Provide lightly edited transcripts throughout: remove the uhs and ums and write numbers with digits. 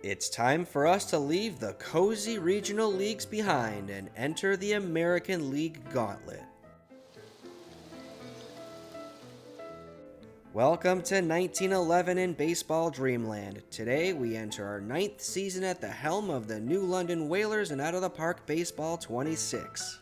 It's time for us to leave the cozy regional leagues behind and enter the American League Gauntlet. Welcome to 1911 in Baseball Dreamland. Today we enter our 9th season at the helm of the New London Whalers and Out of the Park Baseball 26.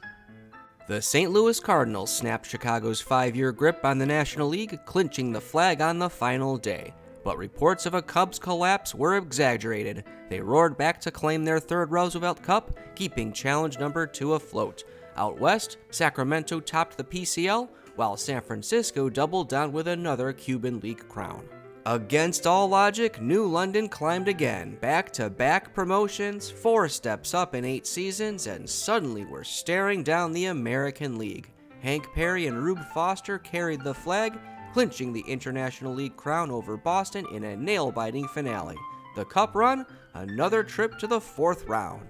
The St. Louis Cardinals snapped Chicago's 5-year grip on the National League, clinching the flag on the final day. But reports of a Cubs collapse were exaggerated. They roared back to claim their 3rd Roosevelt Cup, keeping challenge number 2 afloat. Out west, Sacramento topped the PCL, while San Francisco doubled down with another Cuban League crown. Against all logic, New London climbed again, back-to-back promotions, 4 steps up in 8 seasons, and suddenly we're staring down the American League. Hank Perry and Rube Foster carried the flag, clinching the International League crown over Boston in a nail-biting finale. The Cup run, another trip to the 4th round.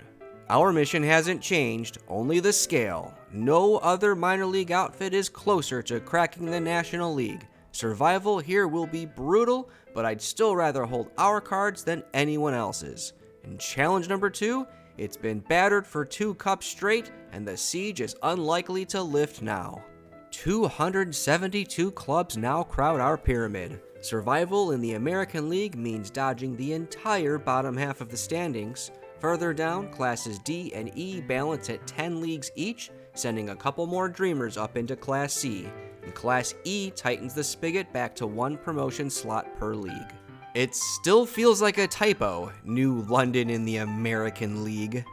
Our mission hasn't changed, only the scale. No other minor league outfit is closer to cracking the National League. Survival here will be brutal, but I'd still rather hold our cards than anyone else's. In challenge number 2, it's been battered for 2 cups straight, and the siege is unlikely to lift now. 272 clubs now crowd our pyramid. Survival in the American League means dodging the entire bottom half of the standings. Further down, classes D and E balance at 10 leagues each, sending a couple more dreamers up into Class C. And Class E tightens the spigot back to 1 promotion slot per league. It still feels like a typo, New London in the American League.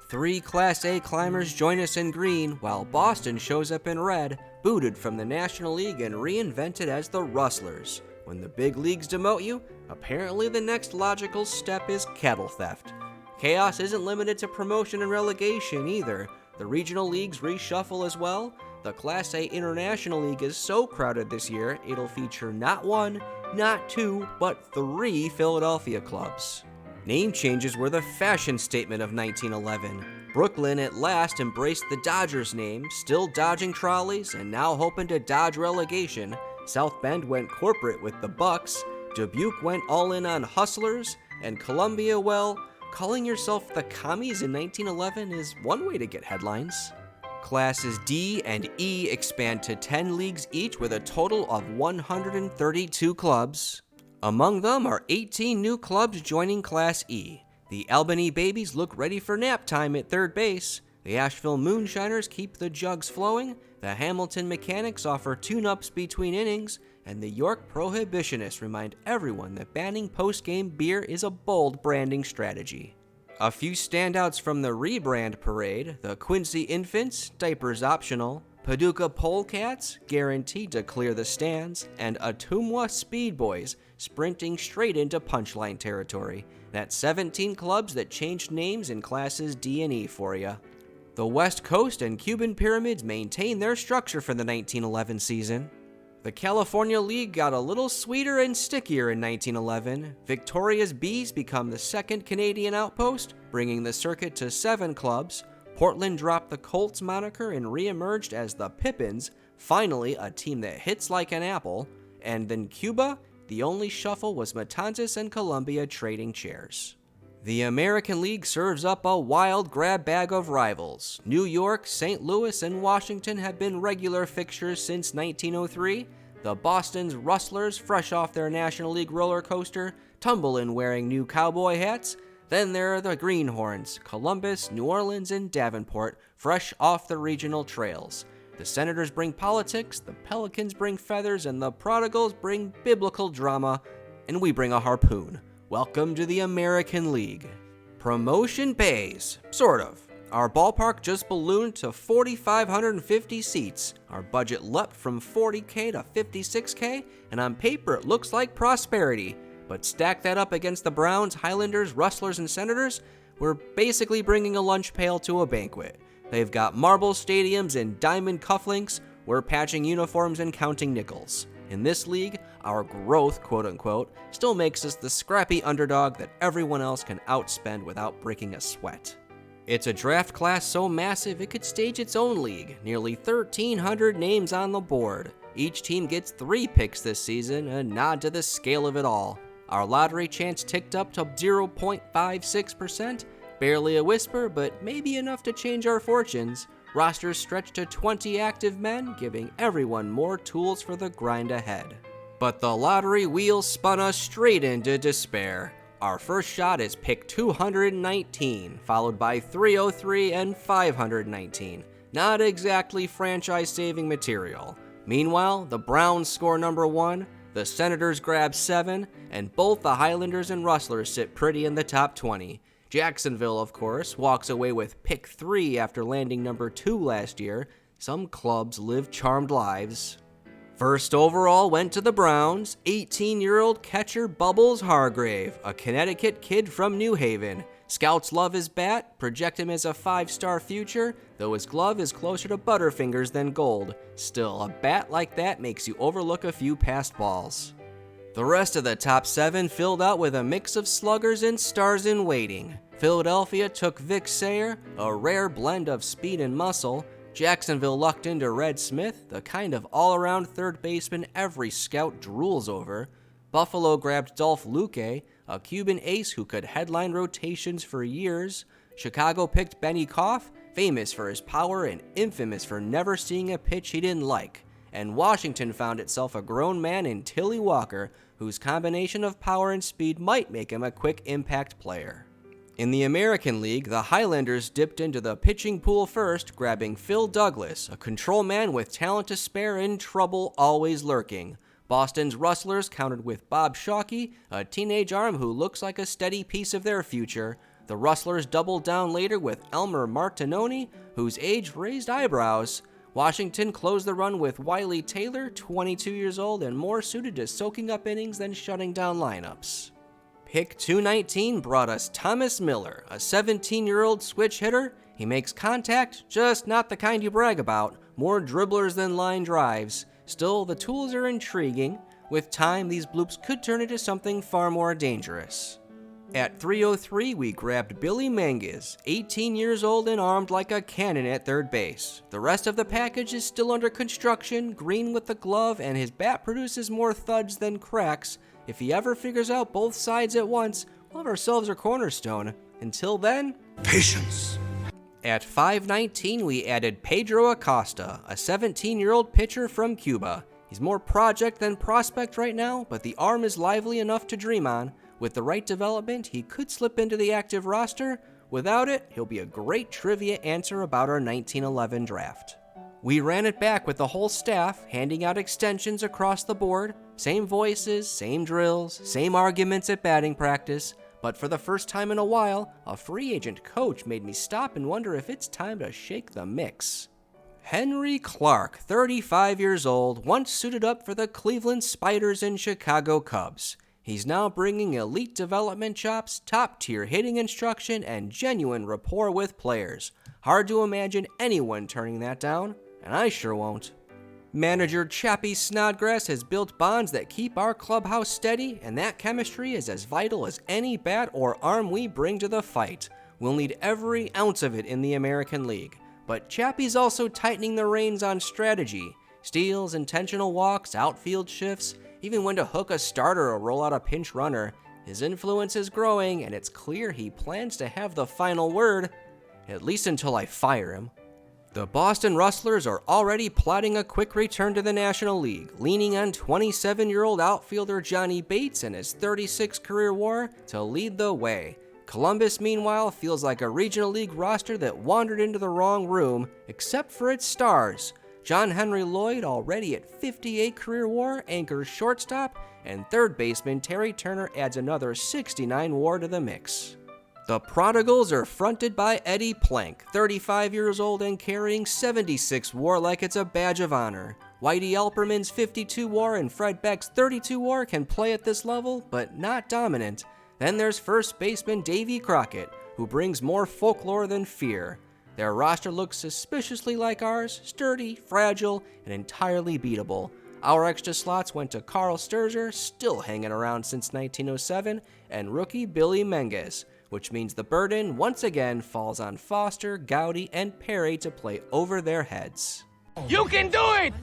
3 Class A climbers join us in green, while Boston shows up in red, booted from the National League and reinvented as the Rustlers. When the big leagues demote you, apparently the next logical step is cattle theft. Chaos isn't limited to promotion and relegation either. The regional leagues reshuffle as well. The Class A International League is so crowded this year, it'll feature not 1, not 2, but 3 Philadelphia clubs. Name changes were the fashion statement of 1911. Brooklyn at last embraced the Dodgers name, still dodging trolleys and now hoping to dodge relegation. South Bend went corporate with the Bucks. Dubuque went all in on Hustlers. And Columbia, well, calling yourself the Commies in 1911 is one way to get headlines. Classes D and E expand to 10 leagues each with a total of 132 clubs. Among them are 18 new clubs joining Class E. The Albany Babies look ready for nap time at third base. The Asheville Moonshiners keep the jugs flowing. The Hamilton Mechanics offer tune-ups between innings. And the York Prohibitionists remind everyone that banning post-game beer is a bold branding strategy. A few standouts from the rebrand parade: the Quincy Infants, diapers optional; Paducah Polecats, guaranteed to clear the stands; and Ottumwa Speed Boys, sprinting straight into punchline territory. That's 17 clubs that changed names in classes D and E for you. The West Coast and Cuban Pyramids maintain their structure for the 1911 season. The California League got a little sweeter and stickier in 1911. Victoria's Bees become the 2nd Canadian outpost, bringing the circuit to 7 clubs. Portland dropped the Colts moniker and re-emerged as the Pippins, finally a team that hits like an apple. And then Cuba, the only shuffle was Matanzas and Columbia trading chairs. The American League serves up a wild grab bag of rivals. New York, St. Louis, and Washington have been regular fixtures since 1903. The Boston's Rustlers, fresh off their National League roller coaster, tumble in wearing new cowboy hats. Then there are the Greenhorns, Columbus, New Orleans, and Davenport, fresh off the regional trails. The Senators bring politics, the Pelicans bring feathers, and the Prodigals bring biblical drama, and we bring a harpoon. Welcome to the American League. Promotion pays, sort of. Our ballpark just ballooned to 4,550 seats. Our budget leapt from 40K to 56K, and on paper it looks like prosperity. But stack that up against the Browns, Highlanders, Rustlers, and Senators, we're basically bringing a lunch pail to a banquet. They've got marble stadiums and diamond cufflinks. We're patching uniforms and counting nickels. In this league, our growth, quote-unquote, still makes us the scrappy underdog that everyone else can outspend without breaking a sweat. It's a draft class so massive it could stage its own league, nearly 1,300 names on the board. Each team gets 3 picks this season, a nod to the scale of it all. Our lottery chance ticked up to 0.56%, barely a whisper, but maybe enough to change our fortunes. Rosters stretched to 20 active men, giving everyone more tools for the grind ahead. But the lottery wheel spun us straight into despair. Our first shot is pick 219, followed by 303 and 519. Not exactly franchise-saving material. Meanwhile, the Browns score number 1, the Senators grab 7, and both the Highlanders and Rustlers sit pretty in the top 20. Jacksonville, of course, walks away with pick 3 after landing number 2 last year. Some clubs live charmed lives. First overall went to the Browns, 18-year-old catcher Bubbles Hargrave, a Connecticut kid from New Haven. Scouts love his bat, project him as a 5-star future, though his glove is closer to Butterfingers than gold. Still, a bat like that makes you overlook a few passed balls. The rest of the top 7 filled out with a mix of sluggers and stars in waiting. Philadelphia took Vic Sayer, a rare blend of speed and muscle. Jacksonville lucked into Red Smith, the kind of all-around third baseman every scout drools over. Buffalo grabbed Dolph Luque, a Cuban ace who could headline rotations for years. Chicago picked Benny Koff, famous for his power and infamous for never seeing a pitch he didn't like. And Washington found itself a grown man in Tilly Walker, whose combination of power and speed might make him a quick impact player. In the American League, the Highlanders dipped into the pitching pool first, grabbing Phil Douglas, a control man with talent to spare and trouble always lurking. Boston's Rustlers countered with Bob Shockey, a teenage arm who looks like a steady piece of their future. The Rustlers doubled down later with Elmer Martinoni, whose age raised eyebrows. Washington closed the run with Wiley Taylor, 22 years old and more suited to soaking up innings than shutting down lineups. Pick 219 brought us Thomas Miller, a 17-year-old switch hitter. He makes contact, just not the kind you brag about, more dribblers than line drives. Still, the tools are intriguing. With time, these bloops could turn into something far more dangerous. At 303, we grabbed Billy Menges, 18 years old and armed like a cannon at third base. The rest of the package is still under construction, green with the glove, and his bat produces more thuds than cracks. If he ever figures out both sides at once, we'll have ourselves a cornerstone. Until then, patience. At 519, we added Pedro Acosta, a 17-year-old pitcher from Cuba. He's more project than prospect right now, but the arm is lively enough to dream on. With the right development, he could slip into the active roster. Without it, he'll be a great trivia answer about our 1911 draft. We ran it back with the whole staff, handing out extensions across the board. Same voices, same drills, same arguments at batting practice. But for the first time in a while, a free agent coach made me stop and wonder if it's time to shake the mix. Henry Clark, 35 years old, once suited up for the Cleveland Spiders and Chicago Cubs. He's now bringing elite development chops, top-tier hitting instruction, and genuine rapport with players. Hard to imagine anyone turning that down, and I sure won't. Manager Chappie Snodgrass has built bonds that keep our clubhouse steady, and that chemistry is as vital as any bat or arm we bring to the fight. We'll need every ounce of it in the American League. But Chappie's also tightening the reins on strategy. Steals, intentional walks, outfield shifts, even when to hook a starter or roll out a pinch runner. His influence is growing, and it's clear he plans to have the final word, at least until I fire him. The Boston Rustlers are already plotting a quick return to the National League, leaning on 27-year-old outfielder Johnny Bates and his 36 career WAR to lead the way. Columbus, meanwhile, feels like a regional league roster that wandered into the wrong room, except for its stars. John Henry Lloyd, already at 58 career WAR, anchors shortstop, and third baseman Terry Turner adds another 69 WAR to the mix. The Prodigals are fronted by Eddie Plank, 35 years old and carrying 76 WAR like it's a badge of honor. Whitey Alperman's 52 WAR and Fred Beck's 32 WAR can play at this level, but not dominant. Then there's first baseman Davy Crockett, who brings more folklore than fear. Their roster looks suspiciously like ours, sturdy, fragile, and entirely beatable. Our extra slots went to Carl Sturzer, still hanging around since 1907, and rookie Billy Menges, which means the burden once again falls on Foster, Gowdy, and Perry to play over their heads. You can do it!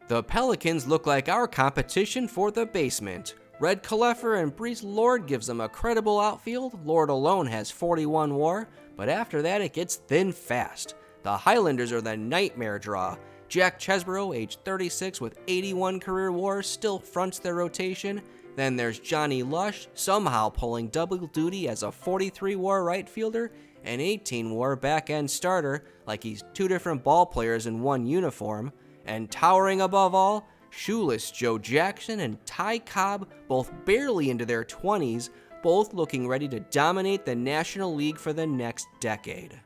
The Pelicans look like our competition for the basement. Red Cleffer and Brees Lord gives them a credible outfield. Lord alone has 41 WAR, but after that it gets thin fast. The Highlanders are the nightmare draw. Jack Chesbro, age 36 with 81 career WAR, still fronts their rotation. Then there's Johnny Lush, somehow pulling double duty as a 43 WAR right fielder and 18 WAR back-end starter, like he's two different ball players in one uniform. And towering above all, Shoeless Joe Jackson and Ty Cobb, both barely into their 20s, both looking ready to dominate the National League for the next decade.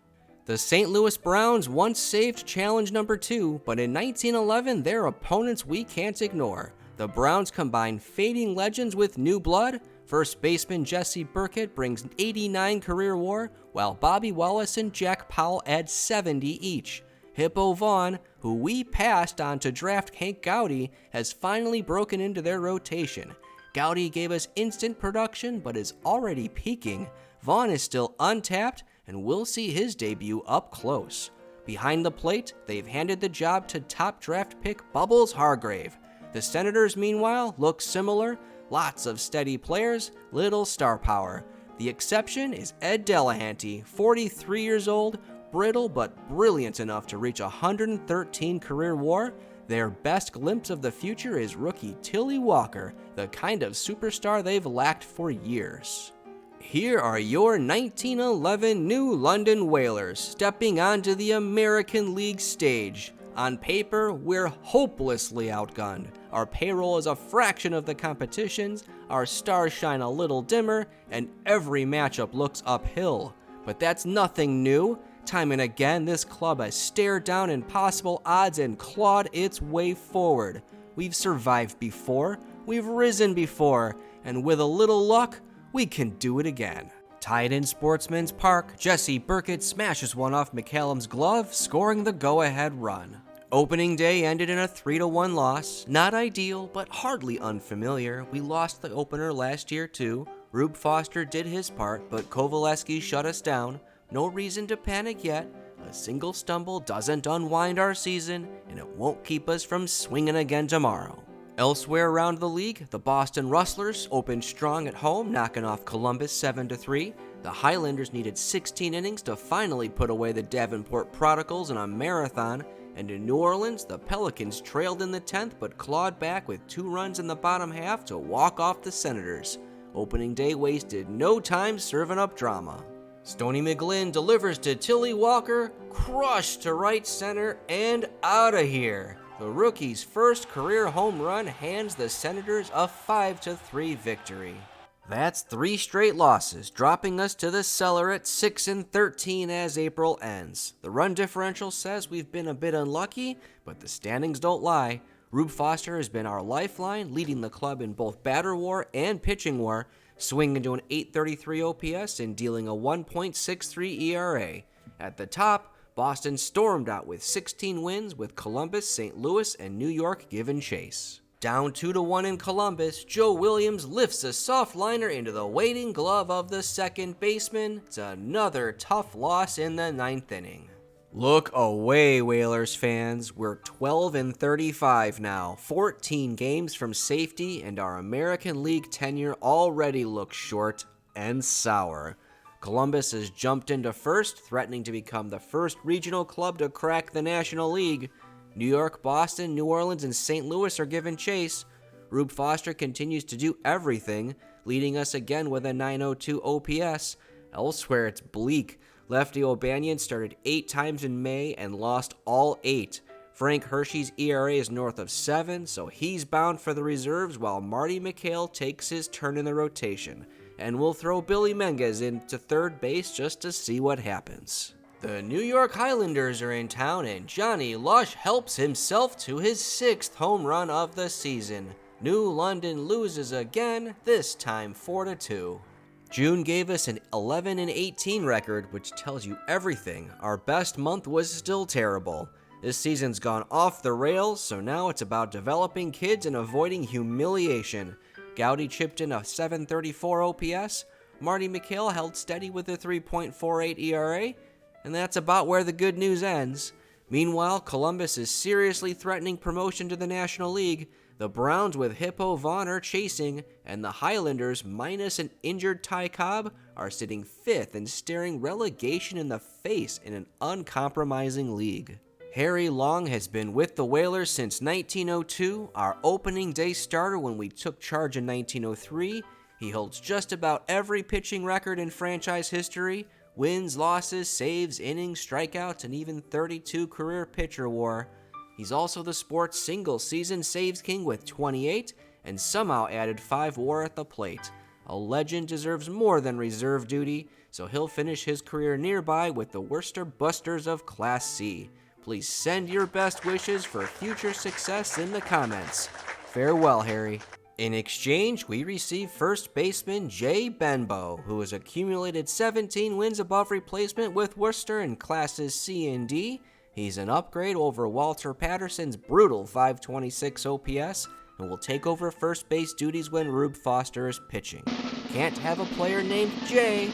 The St. Louis Browns once saved challenge number 2, but in 1911, their opponents we can't ignore. The Browns combine fading legends with new blood. First baseman Jesse Burkett brings 89 career WAR, while Bobby Wallace and Jack Powell add 70 each. Hippo Vaughn, who we passed on to draft Hank Gowdy, has finally broken into their rotation. Gowdy gave us instant production, but is already peaking. Vaughn is still untapped, and we'll see his debut up close. Behind the plate, they've handed the job to top draft pick Bubbles Hargrave. The Senators, meanwhile, look similar. Lots of steady players, little star power. The exception is Ed Delahanty, 43 years old, brittle but brilliant enough to reach 113 career WAR. Their best glimpse of the future is rookie Tilly Walker, the kind of superstar they've lacked for years. Here are your 1911 New London Whalers stepping onto the American League stage. On paper, we're hopelessly outgunned. Our payroll is a fraction of the competition's, our stars shine a little dimmer, and every matchup looks uphill. But that's nothing new. Time and again, this club has stared down impossible odds and clawed its way forward. We've survived before, we've risen before, and with a little luck, we can do it again. Tied in Sportsman's Park, Jesse Burkett smashes one off McCallum's glove, scoring the go-ahead run. Opening day ended in a 3-1 loss. Not ideal, but hardly unfamiliar. We lost the opener last year too. Rube Foster did his part, but Kovaleski shut us down. No reason to panic yet. A single stumble doesn't unwind our season, and it won't keep us from swinging again tomorrow. Elsewhere around the league, the Boston Rustlers opened strong at home, knocking off Columbus 7-3. The Highlanders needed 16 innings to finally put away the Davenport Prodigals in a marathon. And in New Orleans, the Pelicans trailed in the 10th but clawed back with 2 runs in the bottom half to walk off the Senators. Opening day wasted no time serving up drama. Stoney McGlynn delivers to Tilly Walker, crushed to right center, and out of here. The rookie's first career home run hands the Senators a 5-3 victory. That's 3 straight losses, dropping us to the cellar at 6-13 as April ends. The run differential says we've been a bit unlucky, but the standings don't lie. Rube Foster has been our lifeline, leading the club in both batter WAR and pitching WAR, swinging to an 833 OPS and dealing a 1.63 ERA. At the top, Boston stormed out with 16 wins, with Columbus, St. Louis, and New York giving chase. Down 2-1 in Columbus, Joe Williams lifts a soft liner into the waiting glove of the second baseman. It's another tough loss in the 9th inning. Look away, Whalers fans. We're 12-35 now, 14 games from safety, and our American League tenure already looks short and sour. Columbus has jumped into first, threatening to become the first regional club to crack the National League. New York, Boston, New Orleans, and St. Louis are giving chase. Rube Foster continues to do everything, leading us again with a 902 OPS. Elsewhere, it's bleak. Lefty O'Banion started 8 times in May and lost all 8. Frank Hershey's ERA is north of 7, so he's bound for the reserves while Marty McHale takes his turn in the rotation. And we'll throw Billy Menges into third base just to see what happens. The New York Highlanders are in town, and Johnny Lush helps himself to his 6th home run of the season. New London loses again, this time 4-2. June gave us an 11-18 record, which tells you everything. Our best month was still terrible. This season's gone off the rails, so now it's about developing kids and avoiding humiliation. Gowdy chipped in a 734 OPS, Marty McHale held steady with a 3.48 ERA, and that's about where the good news ends. Meanwhile, Columbus is seriously threatening promotion to the National League. The Browns with Hippo Vaughn are chasing, and the Highlanders, minus an injured Ty Cobb, are sitting 5th and staring relegation in the face in an uncompromising league. Harry Long has been with the Whalers since 1902, our opening day starter when we took charge in 1903. He holds just about every pitching record in franchise history: wins, losses, saves, innings, strikeouts, and even 32 career pitcher WAR. He's also the sport's single-season saves king with 28, and somehow added 5 WAR at the plate. A legend deserves more than reserve duty, so he'll finish his career nearby with the Worcester Busters of Class C. Please send your best wishes for future success in the comments. Farewell, Harry. In exchange, we receive first baseman Jay Benbow, who has accumulated 17 wins above replacement with Worcester in Classes C and D. He's an upgrade over Walter Patterson's brutal 526 OPS and will take over first base duties when Rube Foster is pitching. Can't have a player named Jay.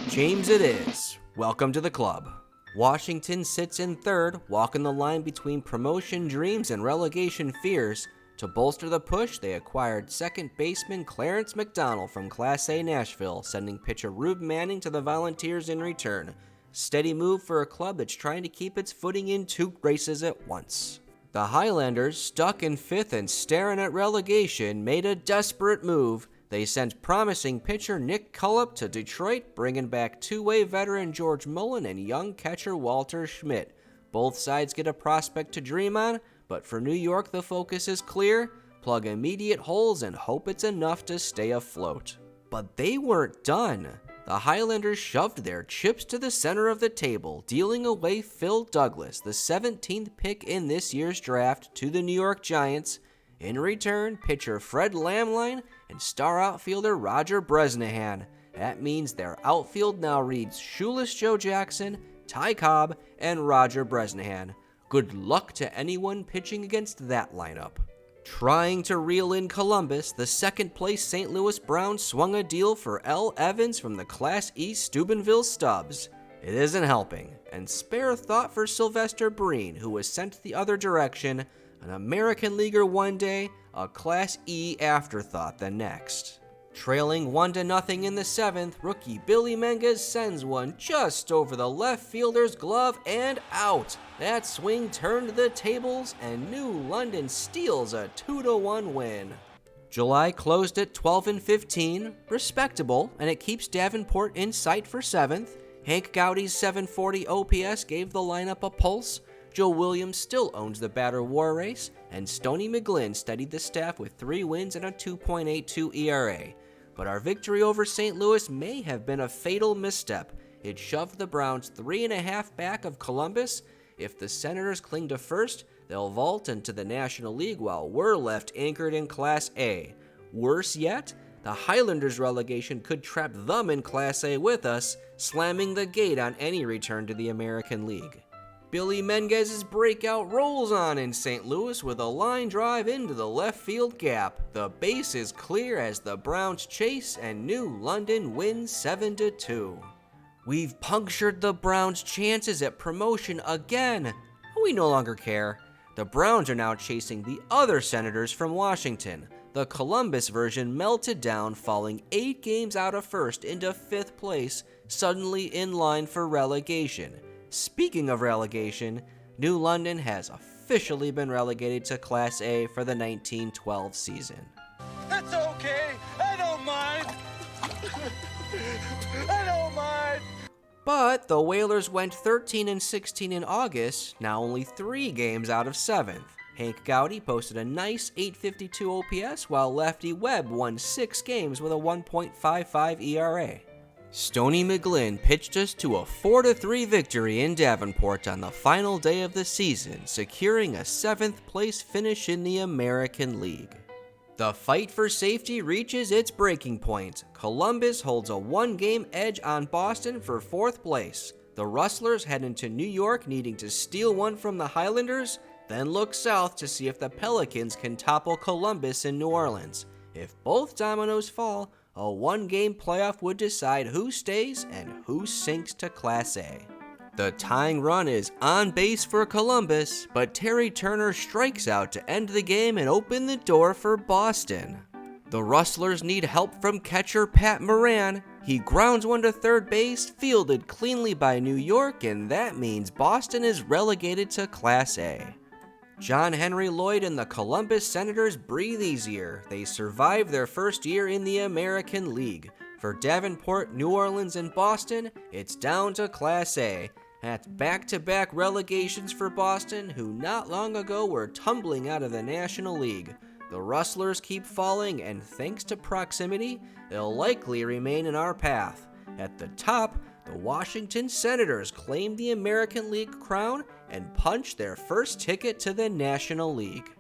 James it is. Welcome to the club. Washington sits in 3rd, walking the line between promotion dreams and relegation fears. To bolster the push, they acquired second baseman Clarence McDonald from Class A Nashville, sending pitcher Rube Manning to the Volunteers in return. Steady move for a club that's trying to keep its footing in 2 races at once. The Highlanders, stuck in 5th and staring at relegation, made a desperate move. They sent promising pitcher Nick Cullop to Detroit, bringing back two-way veteran George Mullen and young catcher Walter Schmidt. Both sides get a prospect to dream on, but for New York the focus is clear: plug immediate holes and hope it's enough to stay afloat. But they weren't done. The Highlanders shoved their chips to the center of the table, dealing away Phil Douglas, the 17th pick in this year's draft, to the New York Giants. In return, pitcher Fred Lamline and star outfielder Roger Bresnahan. That means their outfield now reads Shoeless Joe Jackson, Ty Cobb, and Roger Bresnahan. Good luck to anyone pitching against that lineup. Trying to reel in Columbus, the second-place St. Louis Browns swung a deal for L. Evans from the Class E Steubenville Stubs. It isn't helping, and spare a thought for Sylvester Breen, who was sent the other direction, an American leaguer one day, a Class E afterthought the next. Trailing 1-0 in the 7th, rookie Billy Menges sends one just over the left fielder's glove and out. That swing turned the tables, and New London steals a 2-1 win. July closed at 12-15, respectable, and it keeps Davenport in sight for 7th. Hank Gowdy's 740 OPS gave the lineup a pulse. Joe Williams still owns the batter WAR race, and Stoney McGlynn steadied the staff with 3 wins and a 2.82 ERA. But our victory over St. Louis may have been a fatal misstep. It shoved the Browns 3.5 back of Columbus. If the Senators cling to first, they'll vault into the National League while we're left anchored in Class A. Worse yet, the Highlanders' relegation could trap them in Class A with us, slamming the gate on any return to the American League. Billy Menges' breakout rolls on in St. Louis with a line drive into the left field gap. The base is clear as the Browns chase, and New London wins 7-2. We've punctured the Browns' chances at promotion again. We no longer care. The Browns are now chasing the other Senators from Washington. The Columbus version melted down, falling 8 games out of first into 5th place, suddenly in line for relegation. Speaking of relegation, New London has officially been relegated to Class A for the 1912 season. That's okay. I don't mind. I don't mind. But the Whalers went 13-16 in August, now only 3 games out of 7th. Hank Gowdy posted a nice 852 OPS, while lefty Webb won 6 games with a 1.55 ERA. Stoney McGlynn pitched us to a 4-3 victory in Davenport on the final day of the season, securing a 7th place finish in the American League. The fight for safety reaches its breaking point. Columbus holds a 1-game edge on Boston for 4th place. The Rustlers head into New York needing to steal one from the Highlanders, then look south to see if the Pelicans can topple Columbus in New Orleans. If both dominoes fall, a 1-game playoff would decide who stays and who sinks to Class A. The tying run is on base for Columbus, but Terry Turner strikes out to end the game and open the door for Boston. The Rustlers need help from catcher Pat Moran. He grounds one to third base, fielded cleanly by New York, and that means Boston is relegated to Class A. John Henry Lloyd and the Columbus Senators breathe easier. They survive their first year in the American League. For Davenport, New Orleans, and Boston, it's down to Class A. That's back-to-back relegations for Boston, who not long ago were tumbling out of the National League. The Rustlers keep falling, and thanks to proximity, they'll likely remain in our path. At the top, the Washington Senators claim the American League crown and punch their first ticket to the National League.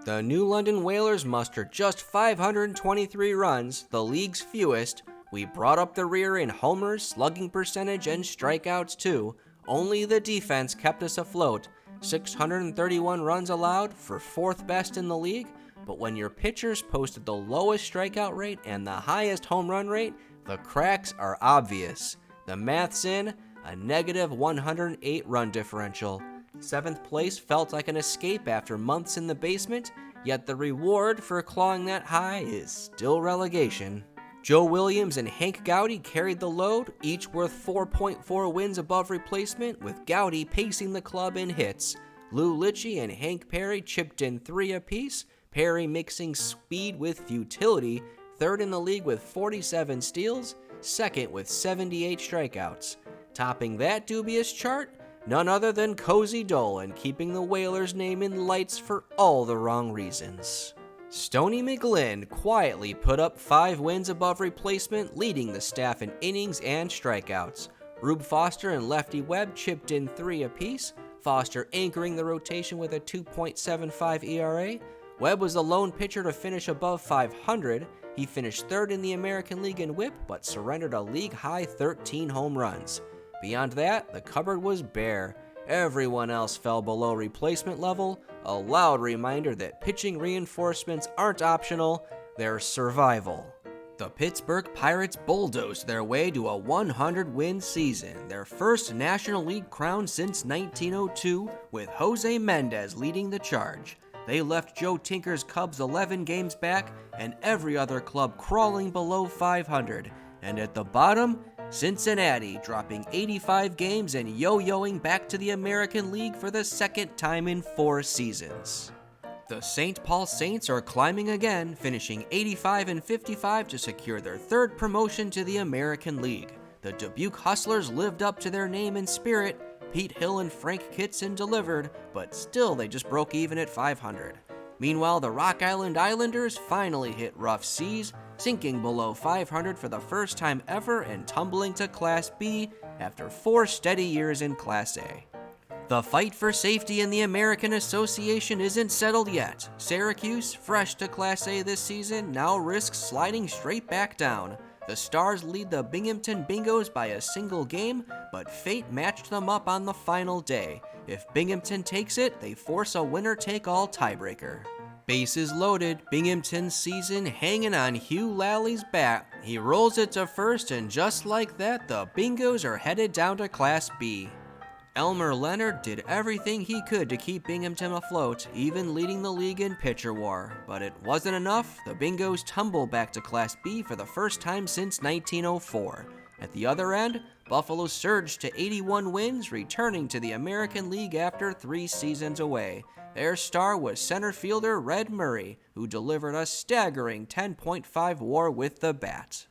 The New London Whalers mustered just 523 runs, the league's fewest. We brought up the rear in homers, slugging percentage, and strikeouts too. Only the defense kept us afloat. 631 runs allowed, for fourth best in the league. But when your pitchers posted the lowest strikeout rate and the highest home run rate, the cracks are obvious. The math's in, a negative 108 run differential. Seventh place felt like an escape after months in the basement, yet the reward for clawing that high is still relegation. Joe Williams and Hank Gowdy carried the load, each worth 4.4 wins above replacement, with Gowdy pacing the club in hits. Lou Litchie and Hank Perry chipped in 3 apiece, Perry mixing speed with futility, third in the league with 47 steals, second with 78 strikeouts. Topping that dubious chart, none other than Cozy Dolan, keeping the Whalers' name in lights for all the wrong reasons. Stoney McGlynn quietly put up 5 wins above replacement, leading the staff in innings and strikeouts. Rube Foster and Lefty Webb chipped in 3 apiece, Foster anchoring the rotation with a 2.75 ERA. Webb was the lone pitcher to finish above 500. He finished third in the American League in WHIP, but surrendered a league-high 13 home runs. Beyond that, the cupboard was bare. Everyone else fell below replacement level, a loud reminder that pitching reinforcements aren't optional, they're survival. The Pittsburgh Pirates bulldozed their way to a 100-win season, their first National League crown since 1902, with Jose Mendez leading the charge. They left Joe Tinker's Cubs 11 games back and every other club crawling below 500. And at the bottom, Cincinnati, dropping 85 games and yo-yoing back to the American League for the second time in 4 seasons. The St. Paul Saints are climbing again, finishing 85-55 to secure their third promotion to the American League. The Dubuque Hustlers lived up to their name and spirit. Pete Hill and Frank Kitson delivered, but still they just broke even at 500. Meanwhile, the Rock Island Islanders finally hit rough seas, sinking below 500 for the first time ever and tumbling to Class B after 4 steady years in Class A. The fight for safety in the American Association isn't settled yet. Syracuse, fresh to Class A this season, now risks sliding straight back down. The Stars lead the Binghamton Bingos by a single game, but fate matched them up on the final day. If Binghamton takes it, they force a winner-take-all tiebreaker. Bases loaded, Binghamton's season hanging on Hugh Lally's bat. He rolls it to first, and just like that, the Bingos are headed down to Class B. Elmer Leonard did everything he could to keep Binghamton afloat, even leading the league in pitcher war. But it wasn't enough. The Bingos tumble back to Class B for the first time since 1904. At the other end, Buffalo surged to 81 wins, returning to the American League after 3 seasons away. Their star was center fielder Red Murray, who delivered a staggering 10.5 WAR with the bat.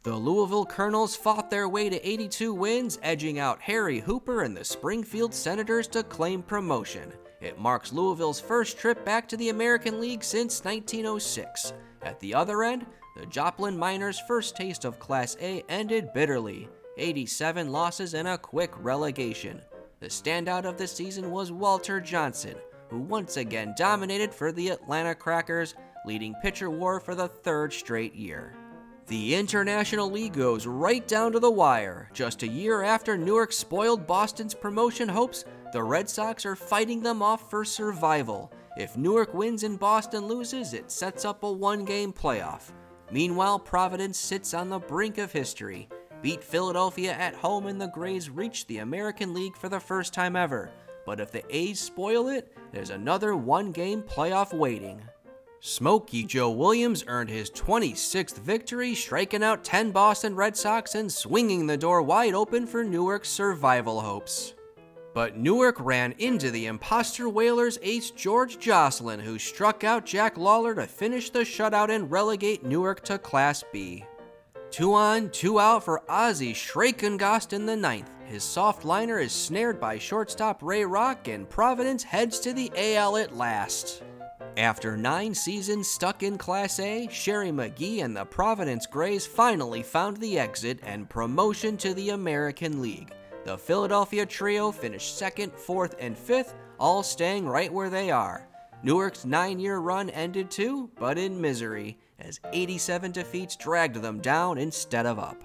The Louisville Colonels fought their way to 82 wins, edging out Harry Hooper and the Springfield Senators to claim promotion. It marks Louisville's first trip back to the American League since 1906. At the other end, the Joplin Miners' first taste of Class A ended bitterly. 87 losses and a quick relegation. The standout of the season was Walter Johnson, who once again dominated for the Atlanta Crackers, leading pitcher war for the 3rd straight year. The International League goes right down to the wire. Just a year after Newark spoiled Boston's promotion hopes, the Red Sox are fighting them off for survival. If Newark wins and Boston loses, it sets up a 1-game playoff. Meanwhile, Providence sits on the brink of history. beat Philadelphia at home, and the Grays reach the American League for the first time ever. But if the A's spoil it, there's another one-game playoff waiting. Smokey Joe Williams earned his 26th victory, striking out 10 Boston Red Sox and swinging the door wide open for Newark's survival hopes. But Newark ran into the imposter Whalers ace George Jocelyn, who struck out Jack Lawler to finish the shutout and relegate Newark to Class B. 2 on, 2 out for Ozzie Schrakengast in the 9th. His soft liner is snared by shortstop Ray Rock, and Providence heads to the AL at last. After 9 seasons stuck in Class A, Sherry McGee and the Providence Grays finally found the exit and promotion to the American League. The Philadelphia trio finished 2nd, 4th, and 5th, all staying right where they are. Newark's 9-year run ended too, but in misery, as 87 defeats dragged them down instead of up.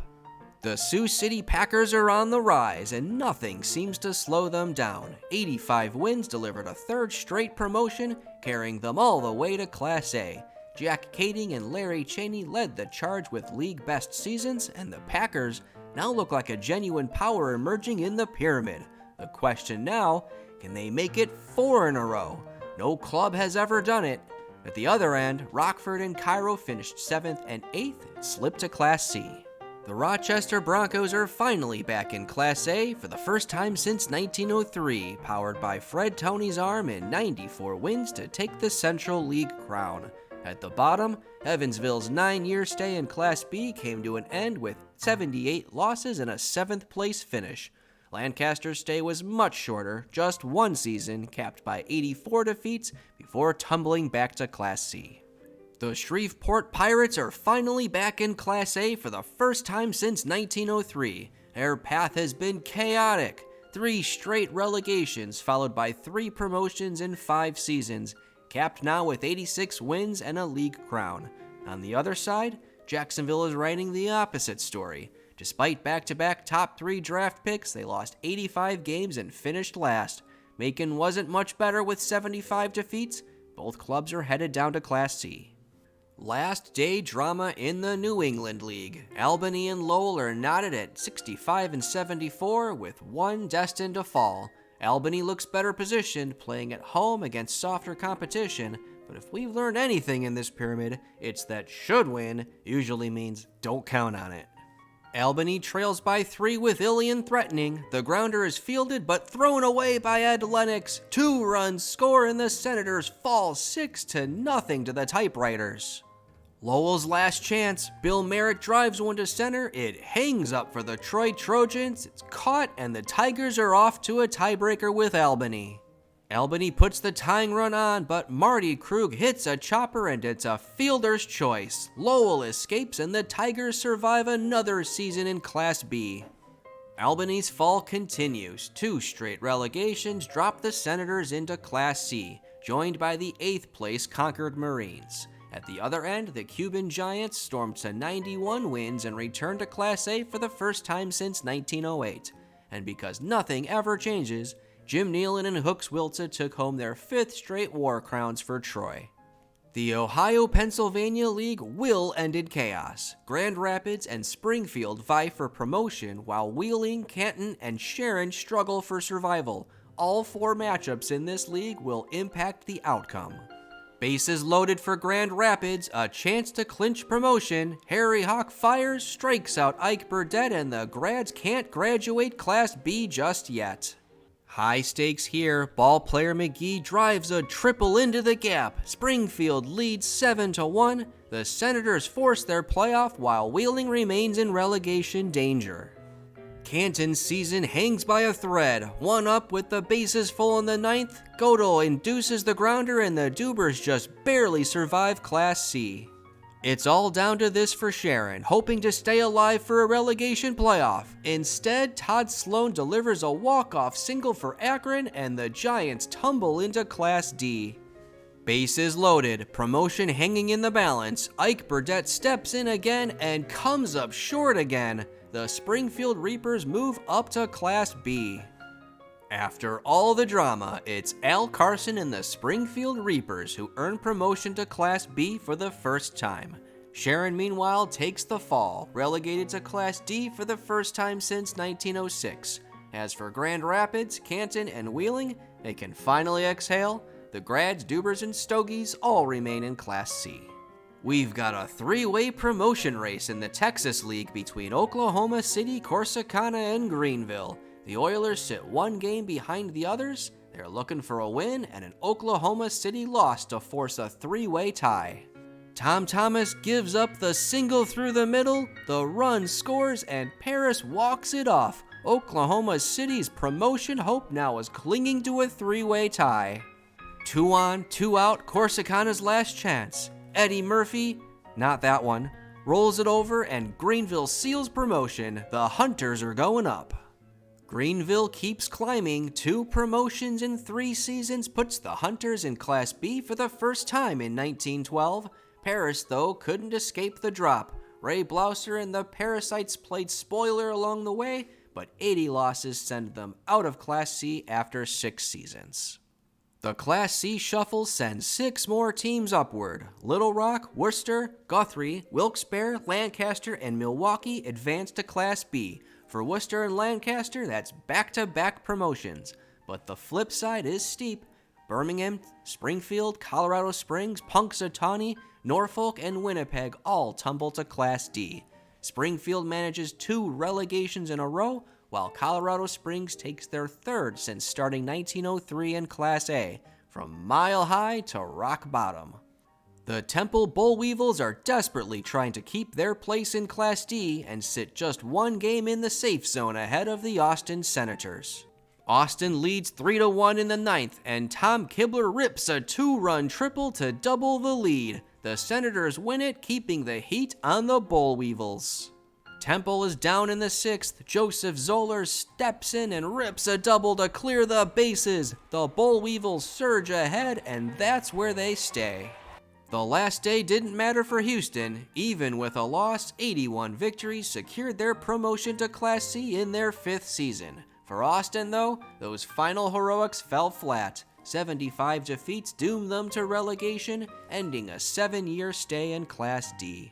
The Sioux City Packers are on the rise, and nothing seems to slow them down. 85 wins delivered a 3rd straight promotion, carrying them all the way to Class A. Jack Kading and Larry Cheney led the charge with league best seasons, and the Packers now look like a genuine power emerging in the pyramid. The question now, can they make it 4 in a row? No club has ever done it. At the other end, Rockford and Cairo finished 7th and 8th and slipped to Class C. The Rochester Broncos are finally back in Class A for the first time since 1903, powered by Fred Tony's arm and 94 wins to take the Central League crown. At the bottom, Evansville's 9-year stay in Class B came to an end with 78 losses and a 7th place finish. Lancaster's stay was much shorter, just 1 season, capped by 84 defeats before tumbling back to Class C. The Shreveport Pirates are finally back in Class A for the first time since 1903. Their path has been chaotic. 3 straight relegations followed by 3 promotions in 5 seasons, capped now with 86 wins and a league crown. On the other side, Jacksonville is writing the opposite story. Despite back-to-back top 3 draft picks, they lost 85 games and finished last. Macon wasn't much better with 75 defeats. Both clubs are headed down to Class C. Last day drama in the New England League. Albany and Lowell are knotted at 65 and 74, with one destined to fall. Albany looks better positioned, playing at home against softer competition, but if we've learned anything in this pyramid, it's that should win usually means don't count on it. Albany trails by 3 with Ilion threatening. The grounder is fielded but thrown away by Ed Lennox. 2 runs score and the Senators fall 6-0 to the typewriters. Lowell's last chance. Bill Merritt drives one to center. It hangs up for the Troy Trojans. It's caught and the Tigers are off to a tiebreaker with Albany. Albany puts the tying run on, but Marty Krug hits a chopper and it's a fielder's choice. Lowell escapes and the Tigers survive another season in Class B. Albany's fall continues. 2 straight relegations drop the Senators into Class C, joined by the 8th place Concord Marines. At the other end, the Cuban Giants stormed to 91 wins and returned to Class A for the first time since 1908. And because nothing ever changes, Jim Nealon and Hooks Wiltza took home their 5th straight WAR crowns for Troy. The Ohio-Pennsylvania League will end in chaos. Grand Rapids and Springfield vie for promotion, while Wheeling, Canton, and Sharon struggle for survival. All 4 matchups in this league will impact the outcome. Bases loaded for Grand Rapids, a chance to clinch promotion. Harry Hawk fires, strikes out Ike Burdett, and the Grads can't graduate Class B just yet. High stakes here. Ball player McGee drives a triple into the gap. Springfield leads 7-1. The Senators force their playoff while Wheeling remains in relegation danger. Canton's season hangs by a thread. 1 up with the bases full in the 9th. Godel induces the grounder and the Dubers just barely survive Class C. It's all down to this for Sharon, hoping to stay alive for a relegation playoff. Instead, Todd Sloan delivers a walk-off single for Akron and the Giants tumble into Class D. Bases loaded, promotion hanging in the balance. Ike Burdett steps in again and comes up short again. The Springfield Reapers move up to Class B. After all the drama, it's Al Carson and the Springfield Reapers who earn promotion to Class B for the first time. Sharon, meanwhile, takes the fall, relegated to Class D for the first time since 1906. As for Grand Rapids, Canton, and Wheeling, they can finally exhale. The Grads, Dubers, and Stogies all remain in Class C. We've got a three-way promotion race in the Texas League between Oklahoma City, Corsicana, and Greenville. The Oilers sit one game behind the others. They're looking for a win and an Oklahoma City loss to force a three-way tie. Tom Thomas gives up the single through the middle, the run scores, and Paris walks it off. Oklahoma City's promotion hope now is clinging to a three-way tie. 2 on, 2 out, Corsicana's last chance. Eddie Murphy, not that one, rolls it over and Greenville seals promotion. The Hunters are going up. Greenville keeps climbing. 2 promotions in 3 seasons puts the Hunters in Class B for the first time in 1912. Paris, though, couldn't escape the drop. Ray Blouser and the Parasites played spoiler along the way, but 80 losses send them out of Class C after 6 seasons. The Class C shuffle sends 6 more teams upward. Little Rock, Worcester, Guthrie, Wilkes-Barre, Lancaster, and Milwaukee advance to Class B. For Worcester and Lancaster, that's back-to-back promotions. But the flip side is steep. Birmingham, Springfield, Colorado Springs, Punxsutawney, Norfolk, and Winnipeg all tumble to Class D. Springfield manages 2 relegations in a row, while Colorado Springs takes their 3rd since starting 1903 in Class A, from mile high to rock bottom. The Temple Boll Weevils are desperately trying to keep their place in Class D and sit just 1 game in the safe zone ahead of the Austin Senators. Austin leads 3-1 in the 9th, and Tom Kibler rips a 2-run triple to double the lead. The Senators win it, keeping the heat on the Boll Weevils. Temple is down in the 6th. Joseph Zoller steps in and rips a double to clear the bases. The Boll Weevils surge ahead, and that's where they stay. The last day didn't matter for Houston. Even with a loss, 81 victories secured their promotion to Class C in their 5th season. For Austin, though, those final heroics fell flat. 75 defeats doomed them to relegation, ending a 7-year stay in Class D.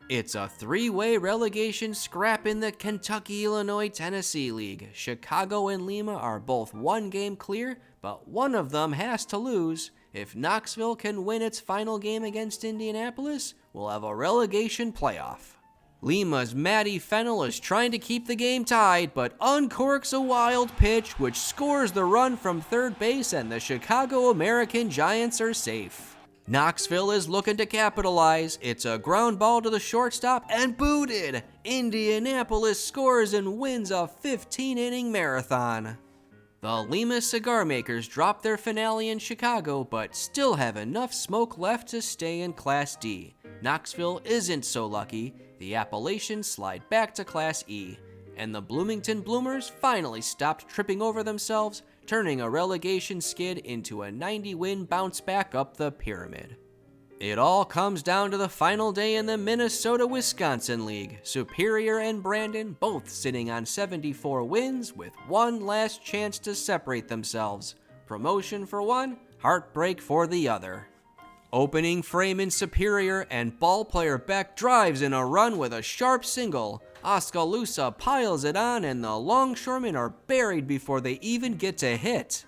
It's a 3-way relegation scrap in the Kentucky-Illinois-Tennessee League. Chicago and Lima are both 1 game clear, but one of them has to lose. If Knoxville can win its final game against Indianapolis, we'll have a relegation playoff. Lima's Matty Fennell is trying to keep the game tied, but uncorks a wild pitch, which scores the run from third base, and the Chicago American Giants are safe. Knoxville is looking to capitalize. It's a ground ball to the shortstop and booted. Indianapolis scores and wins a 15-inning marathon. The Lima Cigar Makers drop their finale in Chicago, but still have enough smoke left to stay in Class D. Knoxville isn't so lucky. The Appalachians slide back to Class E, and the Bloomington Bloomers finally stopped tripping over themselves, turning a relegation skid into a 90-win bounce back up the pyramid. It all comes down to the final day in the Minnesota-Wisconsin League. Superior and Brandon both sitting on 74 wins with one last chance to separate themselves. Promotion for one, heartbreak for the other. Opening frame in Superior, and ballplayer Beck drives in a run with a sharp single. Oskaloosa piles it on, and the longshoremen are buried before they even get to hit.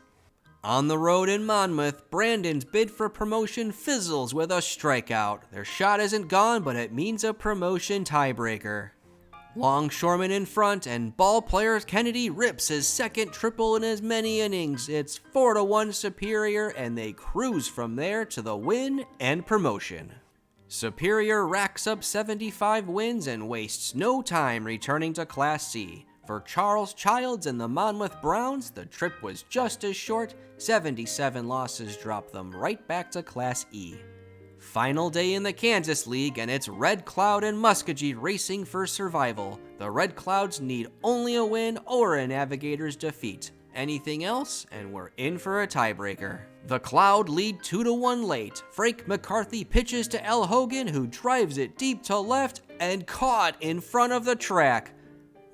On the road in Monmouth, Brandon's bid for promotion fizzles with a strikeout. Their shot isn't gone, but it means a promotion tiebreaker. Longshoreman in front, and ballplayer Kennedy rips his 2nd triple in as many innings. It's 4-1 Superior, and they cruise from there to the win and promotion. Superior racks up 75 wins and wastes no time returning to Class C. For Charles Childs and the Monmouth Browns, the trip was just as short. 77 losses drop them right back to Class E. Final day in the Kansas League, and it's Red Cloud and Muskogee racing for survival. The Red Clouds need only a win or a Navigator's defeat. Anything else, and we're in for a tiebreaker. The Cloud lead 2-1 late. Frank McCarthy pitches to L. Hogan, who drives it deep to left and caught in front of the track.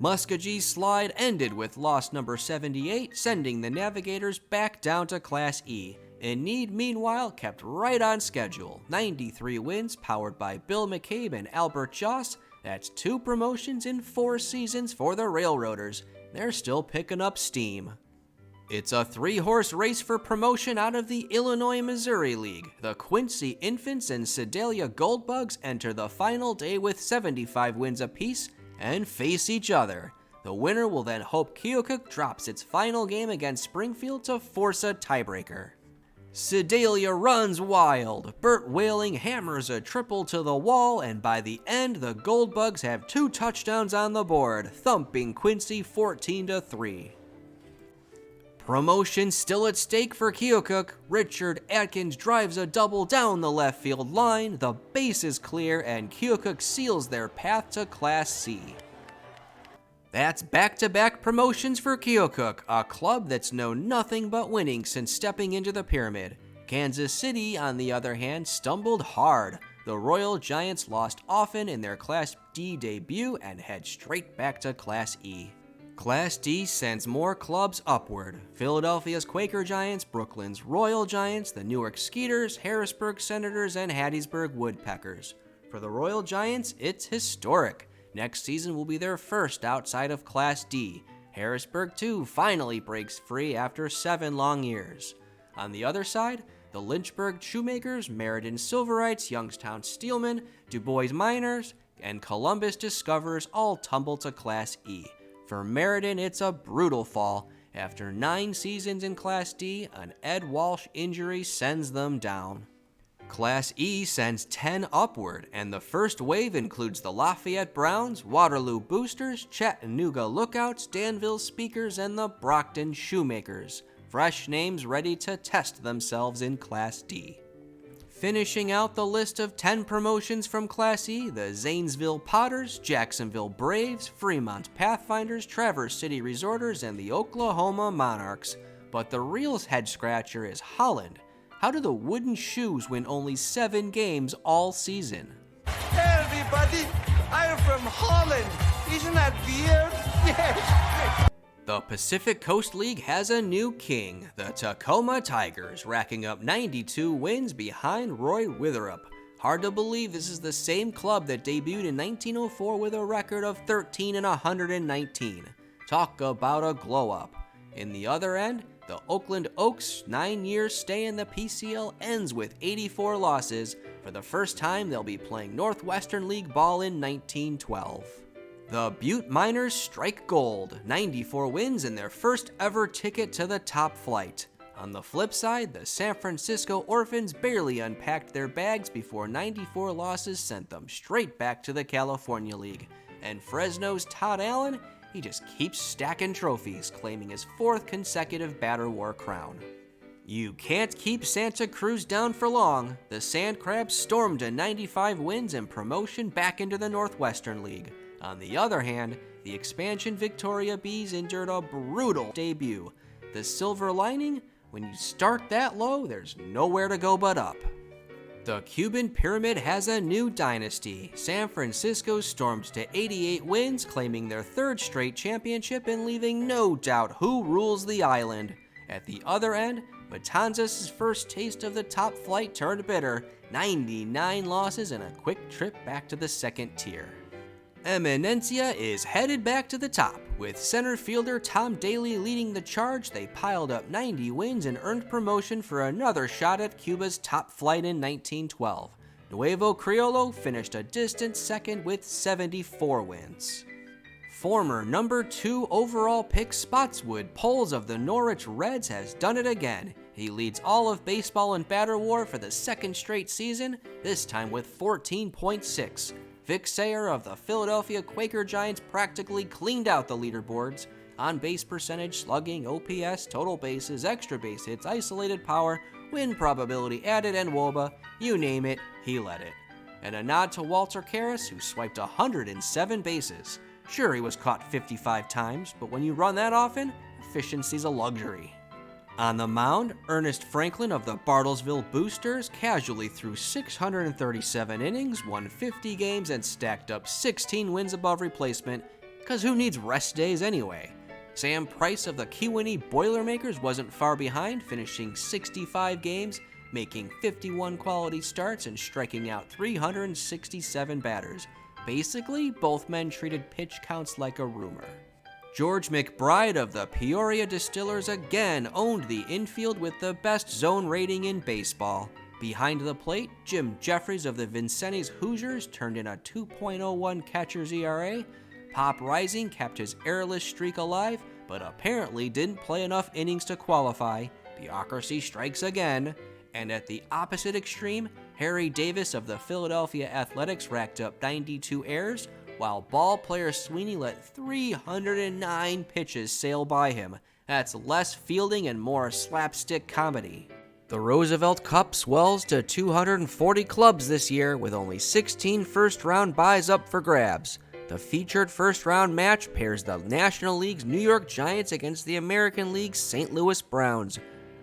Muscogee's slide ended with loss number 78, sending the Navigators back down to Class E. Enid, meanwhile, kept right on schedule. 93 wins, powered by Bill McCabe and Albert Joss. That's 2 promotions in 4 seasons for the Railroaders. They're still picking up steam. It's a 3-horse race for promotion out of the Illinois-Missouri League. The Quincy Infants and Sedalia Goldbugs enter the final day with 75 wins apiece and face each other. The winner will then hope Keokuk drops its final game against Springfield to force a tiebreaker. Sedalia runs wild. Burt Whaling hammers a triple to the wall, and by the end, the Goldbugs have 2 touchdowns on the board, thumping Quincy 14-3. Promotion still at stake for Keokuk. Richard Atkins drives a double down the left field line, the base is clear, and Keokuk seals their path to Class C. That's back-to-back promotions for Keokuk, a club that's known nothing but winning since stepping into the pyramid. Kansas City, on the other hand, stumbled hard. The Royal Giants lost often in their Class D debut and head straight back to Class E. Class D sends more clubs upward. Philadelphia's Quaker Giants, Brooklyn's Royal Giants, the Newark Skeeters, Harrisburg Senators, and Hattiesburg Woodpeckers. For the Royal Giants, it's historic. Next season will be their first outside of Class D. Harrisburg, too, finally breaks free after 7 long years. On the other side, the Lynchburg Shoemakers, Meriden Silverites, Youngstown Steelmen, Du Bois Miners, and Columbus Discoverers all tumble to Class E. For Meriden, it's a brutal fall. After 9 seasons in Class D, an Ed Walsh injury sends them down. Class E sends 10 upward, and the first wave includes the Lafayette Browns, Waterloo Boosters, Chattanooga Lookouts, Danville Speakers, and the Brockton Shoemakers. Fresh names ready to test themselves in Class D. Finishing out the list of 10 promotions from Class E, the Zanesville Potters, Jacksonville Braves, Fremont Pathfinders, Traverse City Resorters, and the Oklahoma Monarchs. But the real head-scratcher is Holland. How do the Wooden Shoes win only 7 games all season? Hey, everybody, I'm from Holland. Isn't that weird? Yes. The Pacific Coast League has a new king, the Tacoma Tigers, racking up 92 wins behind Roy Witherup. Hard to believe this is the same club that debuted in 1904 with a record of 13-119. Talk about a glow-up. In the other end, the Oakland Oaks' 9-year stay in the PCL ends with 84 losses. For the first time, they'll be playing Northwestern League ball in 1912. The Butte Miners strike gold, 94 wins and their first ever ticket to the top flight. On the flip side, the San Francisco Orphans barely unpacked their bags before 94 losses sent them straight back to the California League. And Fresno's Todd Allen, he just keeps stacking trophies, claiming his 4th consecutive Batter War crown. You can't keep Santa Cruz down for long. The Sand Crabs stormed to 95 wins and promotion back into the Northwestern League. On the other hand, the expansion Victoria Bees endured a brutal debut. The silver lining? When you start that low, there's nowhere to go but up. The Cuban Pyramid has a new dynasty. San Francisco stormed to 88 wins, claiming their 3rd straight championship and leaving no doubt who rules the island. At the other end, Matanzas' first taste of the top flight turned bitter, 99 losses and a quick trip back to the 2nd tier. Eminencia is headed back to the top. With center fielder Tom Daly leading the charge, they piled up 90 wins and earned promotion for another shot at Cuba's top flight in 1912. Nuevo Criollo finished a distant 2nd with 74 wins. Former number 2 overall pick Spotswood Poles of the Norwich Reds has done it again. He leads all of baseball in Batter War for the 2nd straight season, this time with 14.6. Vic Sayer of the Philadelphia Quaker Giants practically cleaned out the leaderboards. On base percentage, slugging, OPS, total bases, extra base hits, isolated power, win probability added, and WOBA, you name it, he led it. And a nod to Walter Karras, who swiped 107 bases. Sure, he was caught 55 times, but when you run that often, efficiency's a luxury. On the mound, Ernest Franklin of the Bartlesville Boosters casually threw 637 innings, won 50 games, and stacked up 16 wins above replacement, because who needs rest days anyway? Sam Price of the Kewanee Boilermakers wasn't far behind, finishing 65 games, making 51 quality starts, and striking out 367 batters. Basically, both men treated pitch counts like a rumor. George McBride of the Peoria Distillers again owned the infield with the best zone rating in baseball. Behind the plate, Jim Jeffries of the Vincennes Hoosiers turned in a 2.01 catcher's ERA. Pop Rising kept his errorless streak alive, but apparently didn't play enough innings to qualify. Bureaucracy strikes again. And at the opposite extreme, Harry Davis of the Philadelphia Athletics racked up 92 errors, while ball player Sweeney let 309 pitches sail by him. That's less fielding and more slapstick comedy. The Roosevelt Cup swells to 240 clubs this year, with only 16 first-round buys up for grabs. The featured first-round match pairs the National League's New York Giants against the American League's St. Louis Browns.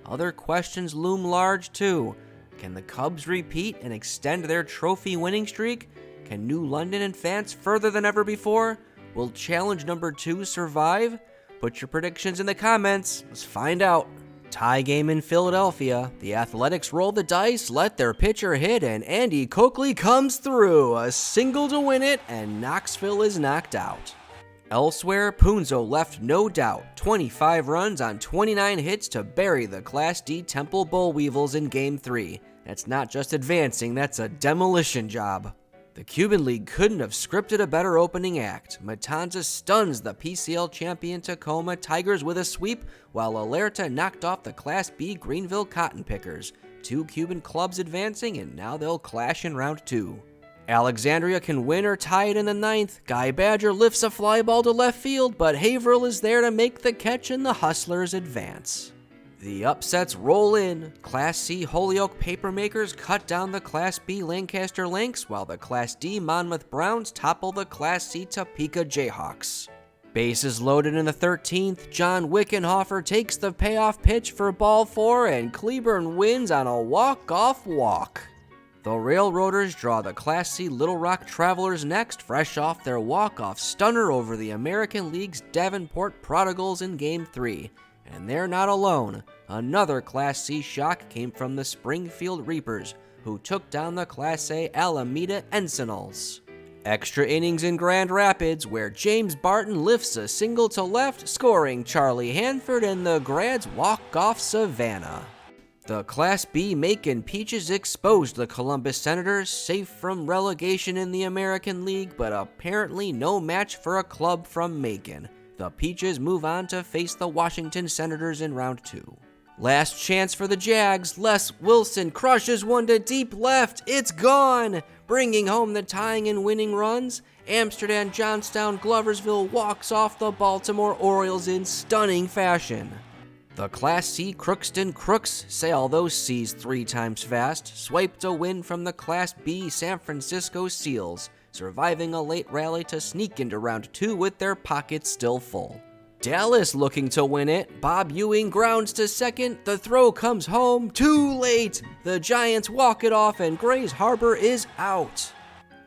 Other questions loom large, too. Can the Cubs repeat and extend their trophy winning streak? Can New London advance further than ever before? Will challenge number 2 survive? Put your predictions in the comments. Let's find out. Tie game in Philadelphia. The Athletics roll the dice, let their pitcher hit, and Andy Coakley comes through. A single to win it, and Knoxville is knocked out. Elsewhere, Punzo left no doubt, 25 runs on 29 hits to bury the Class D Temple Boll Weevils in Game 3. That's not just advancing, that's a demolition job. The Cuban League couldn't have scripted a better opening act. Matanzas stuns the PCL champion Tacoma Tigers with a sweep, while Alerta knocked off the Class B Greenville Cotton Pickers. 2 Cuban clubs advancing, and now they'll clash in round 2. Alexandria can win or tie it in the 9th. Guy Badger lifts a fly ball to left field, but Haverhill is there to make the catch and the Hustlers advance. The upsets roll in. Class C Holyoke Papermakers cut down the Class B Lancaster Lynx, while the Class D Monmouth Browns topple the Class C Topeka Jayhawks. Bases loaded in the 13th, John Wickenhofer takes the payoff pitch for ball 4, and Cleburne wins on a walk-off walk. The Railroaders draw the Class C Little Rock Travelers next, fresh off their walk-off stunner over the American League's Davenport Prodigals in Game 3. And they're not alone. Another Class C shock came from the Springfield Reapers, who took down the Class A Alameda Encinals. Extra innings in Grand Rapids, where James Barton lifts a single to left, scoring Charlie Hanford, and the Grads walk off Savannah. The Class B Macon Peaches exposed the Columbus Senators, safe from relegation in the American League, but apparently no match for a club from Macon. The Peaches move on to face the Washington Senators in round 2. Last chance for the Jags. Les Wilson crushes one to deep left. It's gone! Bringing home the tying and winning runs. Amsterdam, Johnstown, Gloversville walks off the Baltimore Orioles in stunning fashion. The Class C Crookston Crooks sail those seas 3 times fast, swiped a win from the Class B San Francisco Seals, surviving a late rally to sneak into round 2 with their pockets still full. Dallas looking to win it. Bob Ewing grounds to second. The throw comes home. Too late. The Giants walk it off, and Grays Harbor is out.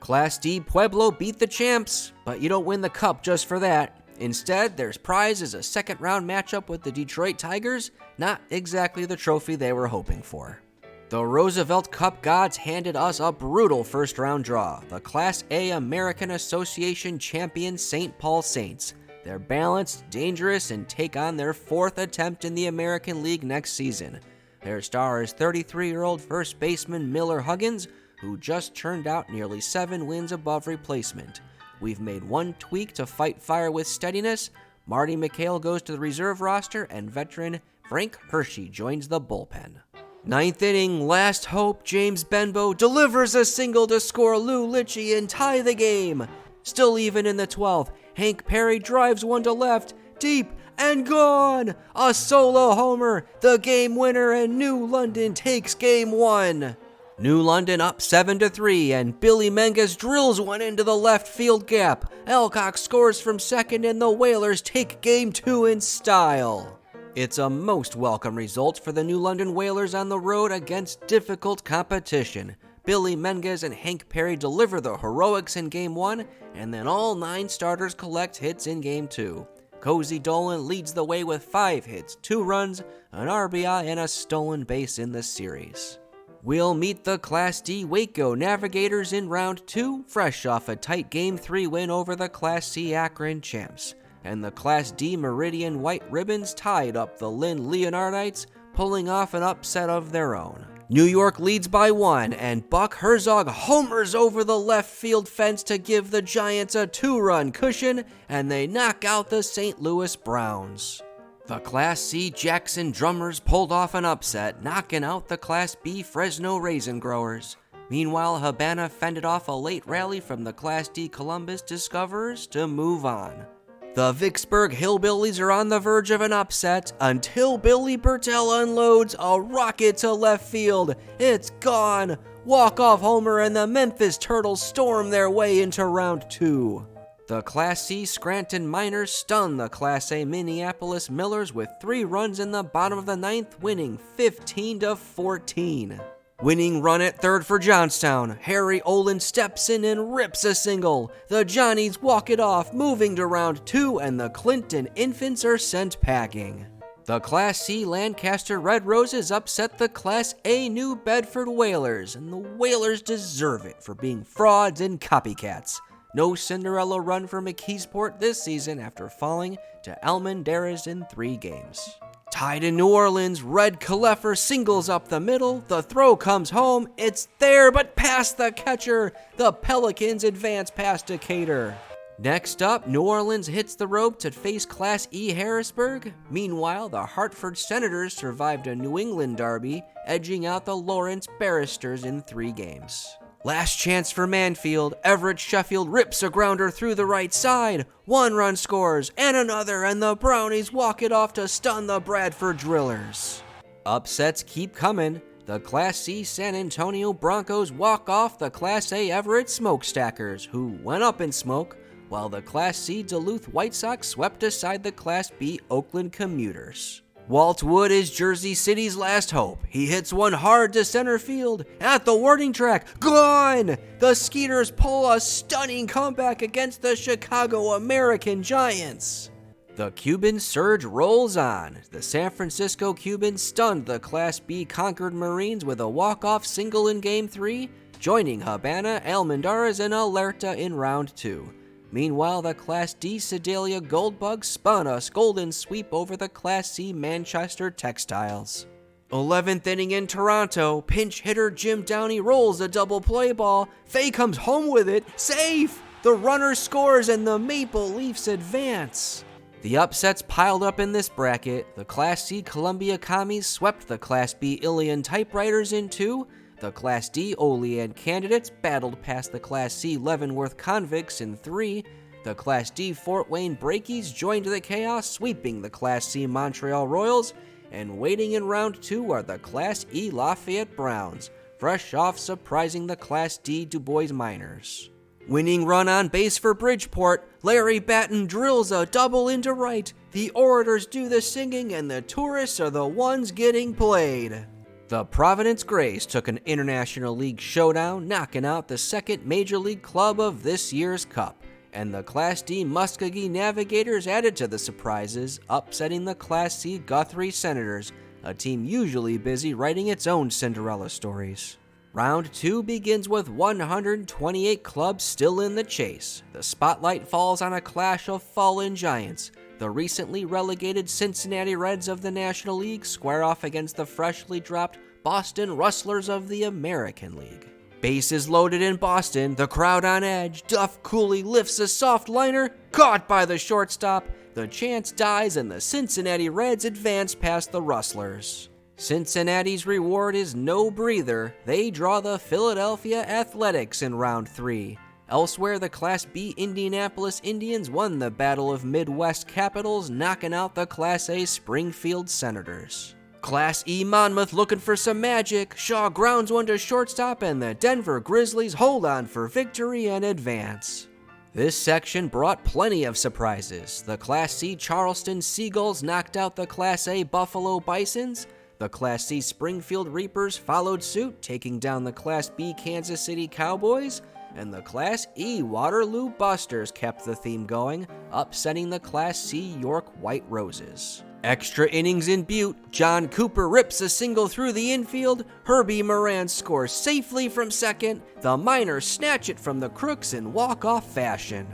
Class D Pueblo beat the champs, but you don't win the cup just for that. Instead, their prize is a second-round matchup with the Detroit Tigers, not exactly the trophy they were hoping for. The Roosevelt Cup gods handed us a brutal first-round draw. The Class A American Association champion St. Paul Saints. They're balanced, dangerous, and take on their 4th attempt in the American League next season. Their star is 33-year-old first baseman Miller Huggins, who just churned out nearly 7 wins above replacement. We've made one tweak to fight fire with steadiness. Marty McHale goes to the reserve roster, and veteran Frank Hershey joins the bullpen. 9th inning, last hope, James Benbow delivers a single to score Lou Litchie and tie the game. Still even in the 12th, Hank Perry drives one to left, deep, and gone! A solo homer, the game winner, and New London takes Game 1. New London up 7-3, and Billy Menges drills one into the left field gap. Alcock scores from second, and the Whalers take Game 2 in style. It's a most welcome result for the New London Whalers on the road against difficult competition. Billy Menges and Hank Perry deliver the heroics in Game 1, and then all 9 starters collect hits in Game 2. Cozy Dolan leads the way with 5 hits, 2 runs, an RBI, and a stolen base in the series. We'll meet the Class D Waco Navigators in round 2, fresh off a tight Game 3 win over the Class C Akron champs. And the Class D Meridian White Ribbons tied up the Lynn Leonardites, pulling off an upset of their own. New York leads by 1, and Buck Herzog homers over the left field fence to give the Giants a 2-run cushion, and they knock out the St. Louis Browns. The Class C Jackson Drummers pulled off an upset, knocking out the Class B Fresno Raisin Growers. Meanwhile, Habana fended off a late rally from the Class D Columbus Discoverers to move on. The Vicksburg Hillbillies are on the verge of an upset until Billy Bertel unloads a rocket to left field. It's gone! Walk-off homer, and the Memphis Turtles storm their way into round 2. The Class C Scranton Miners stun the Class A Minneapolis Millers with 3 runs in the bottom of the 9th, winning 15-14. Winning run at third for Johnstown, Harry Olin steps in and rips a single. The Johnnies walk it off, moving to round 2, and the Clinton Infants are sent packing. The Class C Lancaster Red Roses upset the Class A New Bedford Whalers, and the Whalers deserve it for being frauds and copycats. No Cinderella run for McKeesport this season after falling to Almendarez in 3 games. Tied in New Orleans, Red Cleffer singles up the middle, the throw comes home, it's there but past the catcher, the Pelicans advance past Decatur. Next up, New Orleans hits the rope to face Class E Harrisburg. Meanwhile, the Hartford Senators survived a New England derby, edging out the Lawrence Barristers in 3 games. Last chance for Manfield, Everett Sheffield rips a grounder through the right side. 1 run scores, and another, and the Brownies walk it off to stun the Bradford Drillers. Upsets keep coming. The Class C San Antonio Broncos walk off the Class A Everett Smokestackers, who went up in smoke, while the Class C Duluth White Sox swept aside the Class B Oakland Commuters. Walt Wood is Jersey City's last hope. He hits one hard to center field. At the warning track, gone! The Skeeters pull a stunning comeback against the Chicago American Giants. The Cuban surge rolls on. The San Francisco Cubans stunned the Class B Concord Marines with a walk-off single in Game 3, joining Habana, Almendarez, and Alerta in round 2. Meanwhile, the Class D Sedalia Goldbugs spun a golden sweep over the Class C Manchester Textiles. 11th inning in Toronto, pinch hitter Jim Downey rolls a double play ball. Fay comes home with it, safe! The runner scores and the Maple Leafs advance. The upsets piled up in this bracket. The Class C Columbia Commies swept the Class B Ilion Typewriters in 2. The Class D Olean Candidates battled past the Class C Leavenworth Convicts in 3. The Class D Fort Wayne Breakies joined the chaos, sweeping the Class C Montreal Royals. And waiting in round 2 are the Class E Lafayette Browns, fresh off surprising the Class D Du Bois Miners. Winning run on base for Bridgeport, Larry Batten drills a double into right. The orators do the singing and the tourists are the ones getting played. The Providence Grays took an International League showdown, knocking out the second Major League club of this year's Cup, and the Class D Muskogee Navigators added to the surprises, upsetting the Class C Guthrie Senators, a team usually busy writing its own Cinderella stories. Round 2 begins with 128 clubs still in the chase. The spotlight falls on a clash of fallen giants. The recently relegated Cincinnati Reds of the National League square off against the freshly dropped Boston Rustlers of the American League. Bases loaded in Boston, the crowd on edge. Duff Cooley lifts a soft liner, caught by the shortstop. The chance dies and the Cincinnati Reds advance past the Rustlers. Cincinnati's reward is no breather. They draw the Philadelphia Athletics in round 3. Elsewhere, the Class B Indianapolis Indians won the Battle of Midwest Capitals, knocking out the Class A Springfield Senators. Class E Monmouth looking for some magic. Shaw grounds one to shortstop, and the Denver Grizzlies hold on for victory and advance. This section brought plenty of surprises. The Class C Charleston Seagulls knocked out the Class A Buffalo Bisons. The Class C Springfield Reapers followed suit, taking down the Class B Kansas City Cowboys. and the Class E Waterloo Busters kept the theme going, upsetting the Class C York White Roses. Extra innings in Butte, John Cooper rips a single through the infield, Herbie Moran scores safely from second, the Miners snatch it from the Crooks in walk-off fashion.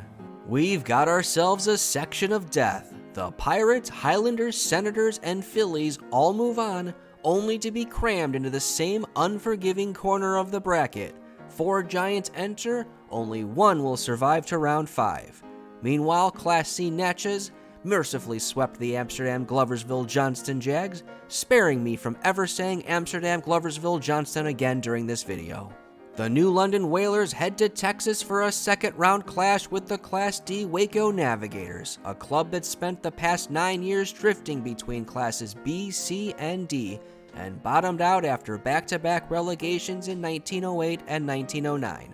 We've got ourselves a section of death. The Pirates, Highlanders, Senators, and Phillies all move on, only to be crammed into the same unforgiving corner of the bracket. 4 Giants enter, only 1 will survive to round 5. Meanwhile, Class C Natchez mercifully swept the Amsterdam Gloversville Johnston Jags, sparing me from ever saying Amsterdam Gloversville Johnston again during this video. The New London Whalers head to Texas for a second-round clash with the Class D Waco Navigators, a club that spent the past 9 years drifting between Classes B, C, and D, and bottomed out after back-to-back relegations in 1908 and 1909.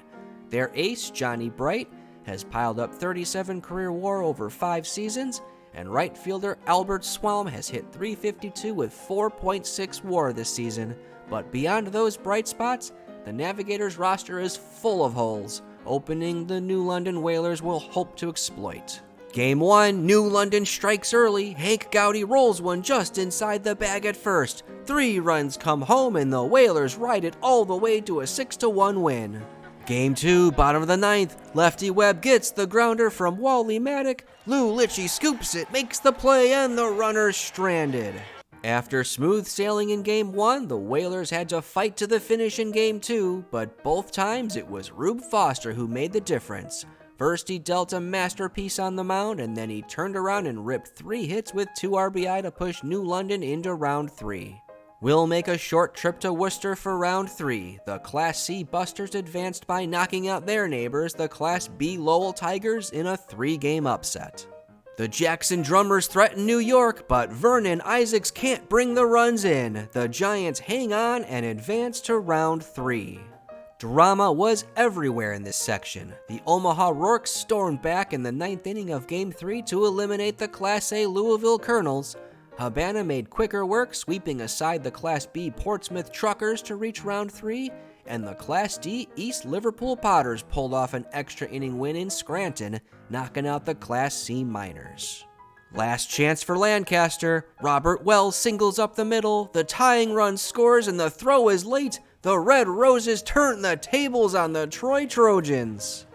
Their ace, Johnny Bright, has piled up 37 career WAR over 5 seasons, and right fielder Albert Swalm has hit .352 with 4.6 WAR this season. But beyond those bright spots, the Navigators roster is full of holes, opening the New London Whalers will hope to exploit. Game 1, New London strikes early. Hank Gowdy rolls one just inside the bag at first. 3 runs come home and the Whalers ride it all the way to a 6-1 win. Game 2, bottom of the 9th, Lefty Webb gets the grounder from Wally Maddock. Lou Litchie scoops it, makes the play, and the runner's stranded. After smooth sailing in Game 1, the Whalers had to fight to the finish in Game 2, but both times it was Rube Foster who made the difference. First he dealt a masterpiece on the mound, and then he turned around and ripped 3 hits with 2 RBI to push New London into round 3. We'll make a short trip to Worcester for round 3. The Class C Busters advanced by knocking out their neighbors, the Class B Lowell Tigers, in a 3-game upset. The Jackson Drummers threaten New York, but Vernon Isaacs can't bring the runs in. The Giants hang on and advance to round 3. Drama was everywhere in this section. The Omaha Rourkes stormed back in the 9th inning of Game 3 to eliminate the Class A Louisville Colonels. Habana made quicker work, sweeping aside the Class B Portsmouth Truckers to reach round 3, and the Class D East Liverpool Potters pulled off an extra inning win in Scranton, knocking out the Class C Miners. Last chance for Lancaster. Robert Wells singles up the middle, the tying run scores, and the throw is late. The Red Roses turn the tables on the Troy Trojans.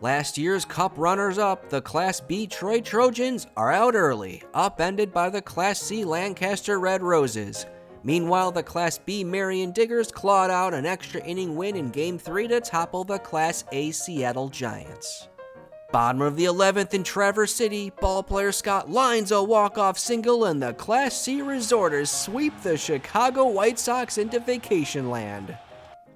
Last year's Cup runners-up, the Class B Troy Trojans, are out early, upended by the Class C Lancaster Red Roses. Meanwhile, the Class B Marion Diggers clawed out an extra inning win in Game 3 to topple the Class A Seattle Giants. Bottom of the 11th in Traverse City, ballplayer Scott lines a walk-off single, and the Class C Resorters sweep the Chicago White Sox into vacation land.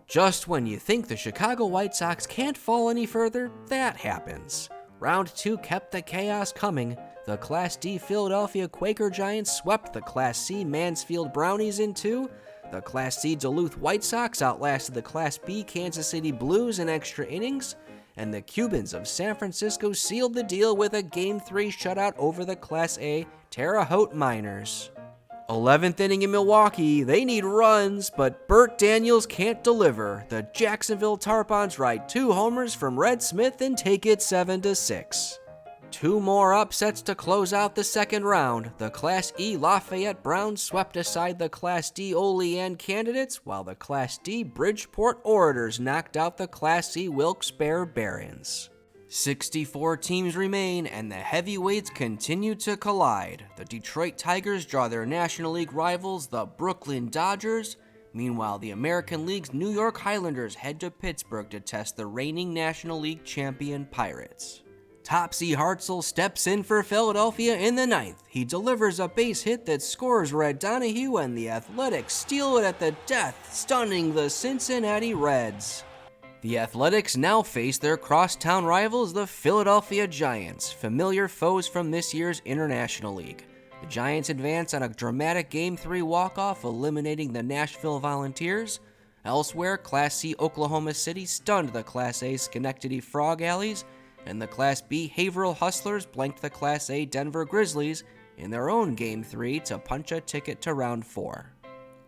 Just when you think the Chicago White Sox can't fall any further, that happens. Round 2 kept the chaos coming. The Class D Philadelphia Quaker Giants swept the Class C Mansfield Brownies in 2. The Class C Duluth White Sox outlasted the Class B Kansas City Blues in extra innings. And the Cubans of San Francisco sealed the deal with a Game 3 shutout over the Class A Terre Haute Miners. 11th inning in Milwaukee, they need runs, but Burt Daniels can't deliver. The Jacksonville Tarpons ride 2 homers from Red Smith and take it 7-6. 2 more upsets to close out the second round. The Class E Lafayette Browns swept aside the Class D Olean candidates, while the Class D Bridgeport Orators knocked out the Class C Wilkes-Barre Barons. 64 teams remain, and the heavyweights continue to collide. The Detroit Tigers draw their National League rivals, the Brooklyn Dodgers. Meanwhile, the American League's New York Highlanders head to Pittsburgh to test the reigning National League champion Pirates. Topsy Hartzell steps in for Philadelphia in the 9th. He delivers a base hit that scores Red Donahue, and the Athletics steal it at the death, stunning the Cincinnati Reds. The Athletics now face their crosstown rivals, the Philadelphia Giants, familiar foes from this year's International League. The Giants advance on a dramatic Game 3 walk-off, eliminating the Nashville Volunteers. Elsewhere, Class C Oklahoma City stunned the Class A Schenectady Frog Alleys, and the Class B Haverhill Hustlers blanked the Class A Denver Grizzlies in their own Game 3 to punch a ticket to round 4.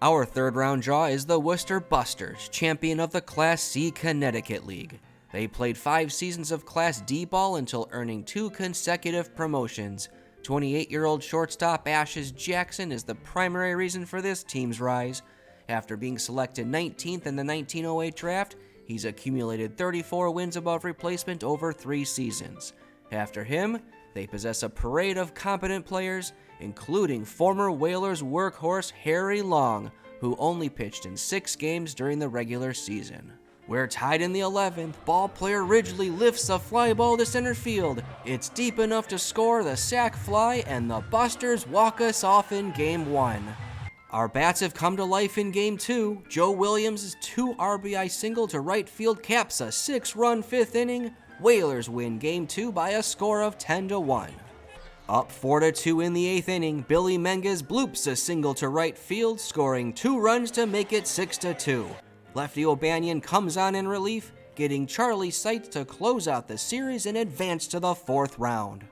Our third round draw is the Worcester Busters, champion of the Class C Connecticut League. They played 5 seasons of Class D ball until earning 2 consecutive promotions. 28-year-old shortstop Shoeless Jackson is the primary reason for this team's rise. After being selected 19th in the 1908 draft, he's accumulated 34 wins above replacement over 3 seasons. After him, they possess a parade of competent players, including former Whalers workhorse Harry Long, who only pitched in 6 games during the regular season. We're tied in the 11th. Ball player Ridgely lifts a fly ball to center field. It's deep enough to score the sac fly, and the Busters walk us off in Game 1. Our bats have come to life in Game 2. Joe Williams' 2 RBI single to right field caps a 6-run 5th inning. Whalers win Game 2 by a score of 10-1. Up 4-2 in the 8th inning, Billy Menges bloops a single to right field, scoring 2 runs to make it 6-2. Lefty O'Banion comes on in relief, getting Charlie Seitz to close out the series and advance to the 4th round.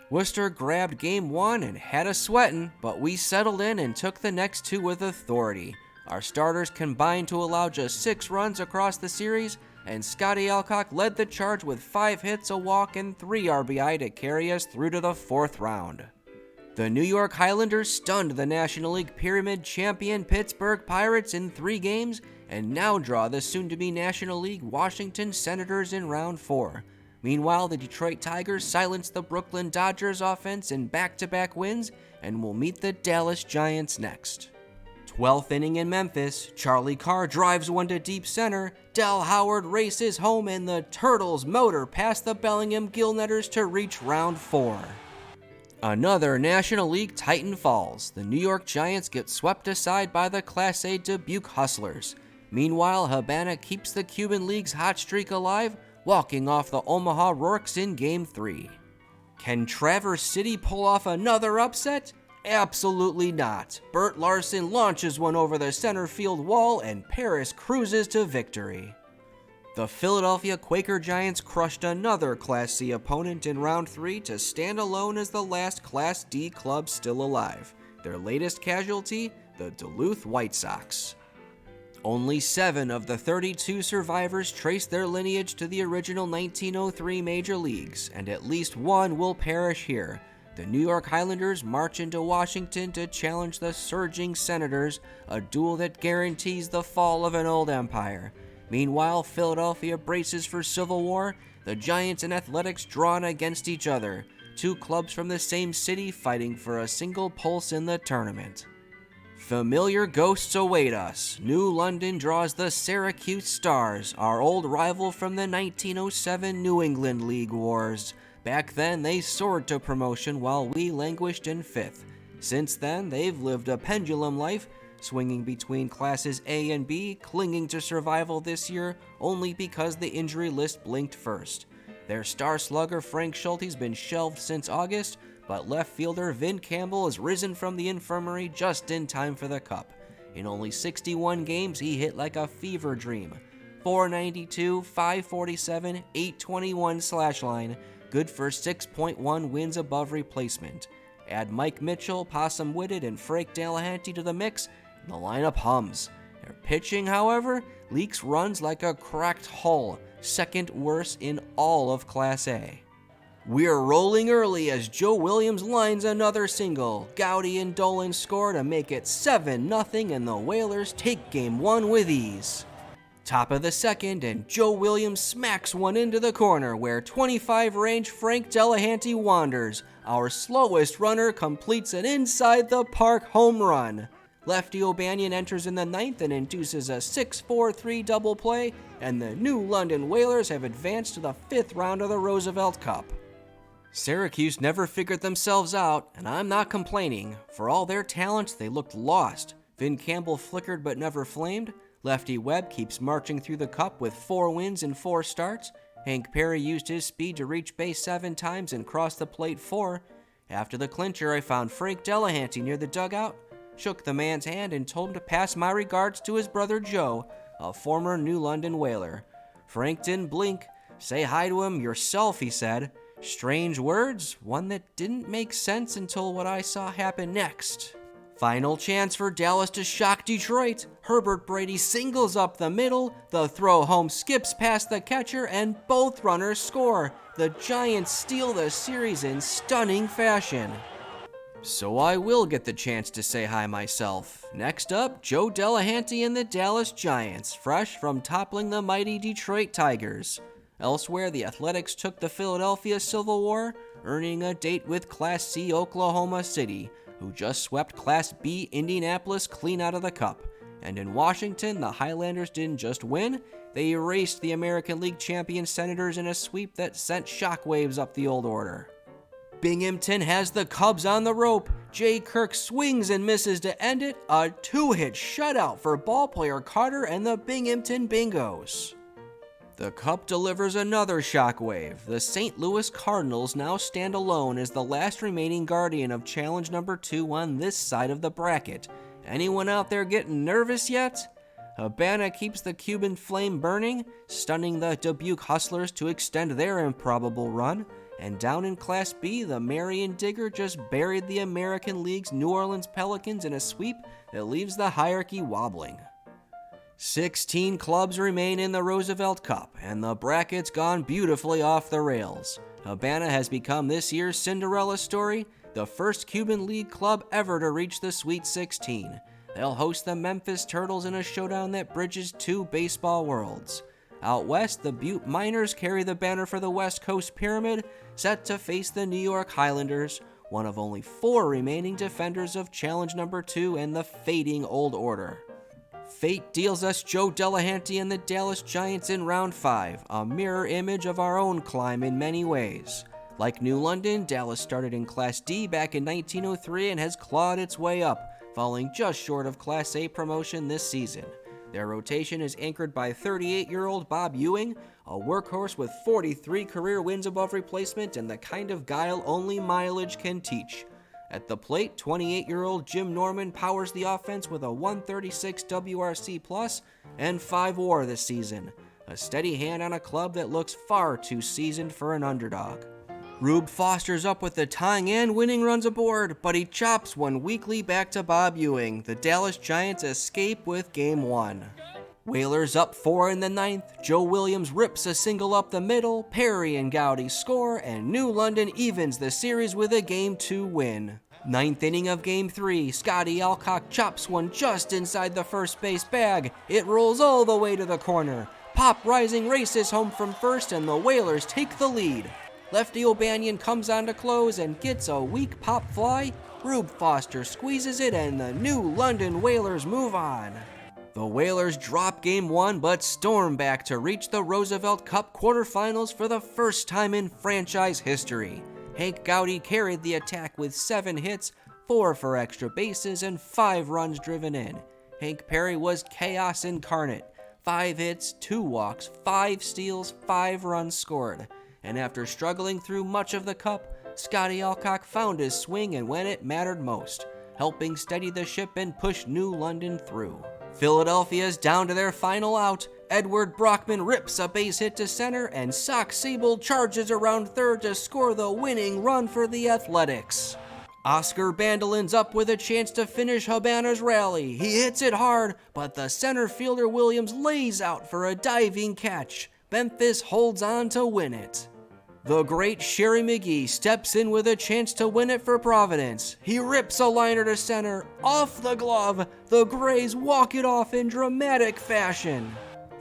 Worcester grabbed Game 1 and had us sweating, but we settled in and took the next 2 with authority. Our starters combined to allow just 6 runs across the series, and Scotty Alcock led the charge with 5 hits, a walk, and 3 RBI to carry us through to the 4th round. The New York Highlanders stunned the National League Pyramid champion Pittsburgh Pirates in 3 games and now draw the soon-to-be National League Washington Senators in Round 4. Meanwhile, the Detroit Tigers silenced the Brooklyn Dodgers offense in back-to-back wins and will meet the Dallas Giants next. 12th inning in Memphis, Charlie Carr drives one to deep center, Del Howard races home, and the Turtles motor past the Bellingham Gillnetters to reach Round 4. Another National League Titan falls. The New York Giants get swept aside by the Class A Dubuque Hustlers. Meanwhile, Havana keeps the Cuban League's hot streak alive, walking off the Omaha Rourkes in Game 3. Can Traverse City pull off another upset? Absolutely not. Bert Larson launches one over the center field wall, and Paris cruises to victory. The Philadelphia Quaker Giants crushed another Class C opponent in Round 3 to stand alone as the last Class D club still alive. Their latest casualty, the Duluth White Sox. Only 7 of the 32 survivors trace their lineage to the original 1903 Major Leagues, and at least one will perish here. The New York Highlanders march into Washington to challenge the surging Senators, a duel that guarantees the fall of an old empire. Meanwhile, Philadelphia braces for civil war, the Giants and Athletics drawn against each other, 2 clubs from the same city fighting for a single pulse in the tournament. Familiar ghosts await us. New London draws the Syracuse Stars, our old rival from the 1907 New England League Wars. Back then, they soared to promotion while we languished in 5th. Since then, they've lived a pendulum life, swinging between Classes A and B, clinging to survival this year only because the injury list blinked first. Their star slugger Frank Schulte's been shelved since August, but left fielder Vin Campbell has risen from the infirmary just in time for the Cup. In only 61 games, he hit like a fever dream. 492, 547, 821 slash line, good for 6.1 wins above replacement. Add Mike Mitchell, Possum Whitted, and Frank Delahanty to the mix, and the lineup hums. Their pitching, however, leaks runs like a cracked hull, second worst in all of Class A. We're rolling early as Joe Williams lines another single. Gowdy and Dolan score to make it 7-0, and the Whalers take Game 1 with ease. Top of the second, and Joe Williams smacks one into the corner where 25-range Frank Delahanty wanders. Our slowest runner completes an inside-the-park home run. Lefty O'Banion enters in the 9th and induces a 6-4-3 double play, and the New London Whalers have advanced to the 5th round of the Roosevelt Cup. Syracuse never figured themselves out, and I'm not complaining. For all their talent, they looked lost. Vin Campbell flickered but never flamed. Lefty Webb keeps marching through the Cup with 4 wins in 4 starts. Hank Perry used his speed to reach base 7 times and cross the plate 4. After the clincher, I found Frank Delahanty near the dugout, shook the man's hand, and told him to pass my regards to his brother Joe, a former New London Whaler. Frank didn't blink. "Say hi to him yourself," he said. Strange words, one that didn't make sense until what I saw happen next. Final chance for Dallas to shock Detroit. Herbert Brady singles up the middle, the throw home skips past the catcher, and both runners score. The Giants steal the series in stunning fashion. So I will get the chance to say hi myself. Next up, Joe Delahanty and the Dallas Giants, fresh from toppling the mighty Detroit Tigers. Elsewhere, the Athletics took the Philadelphia Civil War, earning a date with Class C Oklahoma City, who just swept Class B Indianapolis clean out of the Cup. And in Washington, the Highlanders didn't just win, they erased the American League champion Senators in a sweep that sent shockwaves up the old order. Binghamton has the Cubs on the rope. Jay Kirk swings and misses to end it, a two-hit shutout for ballplayer Carter and the Binghamton Bingos. The Cup delivers another shockwave. The St. Louis Cardinals now stand alone as the last remaining guardian of challenge number 2 on this side of the bracket. Anyone out there getting nervous yet? Habana keeps the Cuban flame burning, stunning the Dubuque Hustlers to extend their improbable run. And down in Class B, the Marion Digger just buried the American League's New Orleans Pelicans in a sweep that leaves the hierarchy wobbling. 16 clubs remain in the Roosevelt Cup, and the bracket's gone beautifully off the rails. Habana has become this year's Cinderella story, the first Cuban League club ever to reach the Sweet 16. They'll host the Memphis Turtles in a showdown that bridges two baseball worlds. Out west, the Butte Miners carry the banner for the West Coast Pyramid, set to face the New York Highlanders, one of only 4 remaining defenders of challenge number 2 and the fading old order. Fate deals us Joe Delahanty and the Dallas Giants in round 5, a mirror image of our own climb in many ways. Like New London, Dallas started in Class D back in 1903 and has clawed its way up, falling just short of Class A promotion this season. Their rotation is anchored by 38-year-old Bob Ewing, a workhorse with 43 career wins above replacement and the kind of guile only mileage can teach. At the plate, 28-year-old Jim Norman powers the offense with a 136 WRC+ and 5 WAR this season, a steady hand on a club that looks far too seasoned for an underdog. Rube Foster's up with the tying and winning runs aboard, but he chops one weakly back to Bob Ewing. The Dallas Giants escape with Game 1. Whalers up 4 in the 9th, Joe Williams rips a single up the middle, Perry and Gowdy score, and New London evens the series with a Game 2 win. 9th inning of Game 3, Scotty Alcock chops one just inside the first base bag. It rolls all the way to the corner. Pop Rising races home from first and the Whalers take the lead. Lefty O'Banion comes on to close and gets a weak pop fly. Rube Foster squeezes it and the New London Whalers move on. The Whalers drop Game 1 but storm back to reach the Roosevelt Cup quarterfinals for the first time in franchise history. Hank Gowdy carried the attack with 7 hits, 4 for extra bases, and 5 runs driven in. Hank Perry was chaos incarnate. 5 hits, 2 walks, 5 steals, 5 runs scored. And after struggling through much of the Cup, Scotty Alcock found his swing and when it mattered most, helping steady the ship and push New London through. Philadelphia's down to their final out. Edward Brockman rips a base hit to center, and Sock Sable charges around third to score the winning run for the Athletics. Oscar Bandolin's up with a chance to finish Habana's rally. He hits it hard, but the center fielder Williams lays out for a diving catch. Memphis holds on to win it. The great Sherry McGee steps in with a chance to win it for Providence. He rips a liner to center, off the glove. The Grays walk it off in dramatic fashion.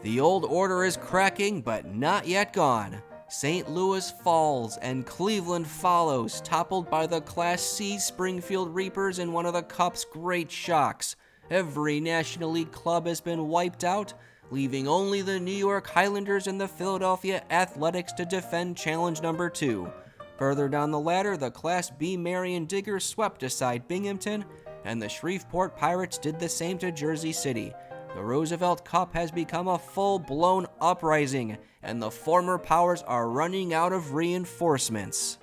The old order is cracking, but not yet gone. St. Louis falls and Cleveland follows, toppled by the Class C Springfield Reapers in one of the Cup's great shocks. Every National League club has been wiped out, leaving only the New York Highlanders and the Philadelphia Athletics to defend challenge number 2. Further down the ladder, the Class B Marion Diggers swept aside Binghamton, and the Shreveport Pirates did the same to Jersey City. The Roosevelt Cup has become a full-blown uprising, and the former powers are running out of reinforcements.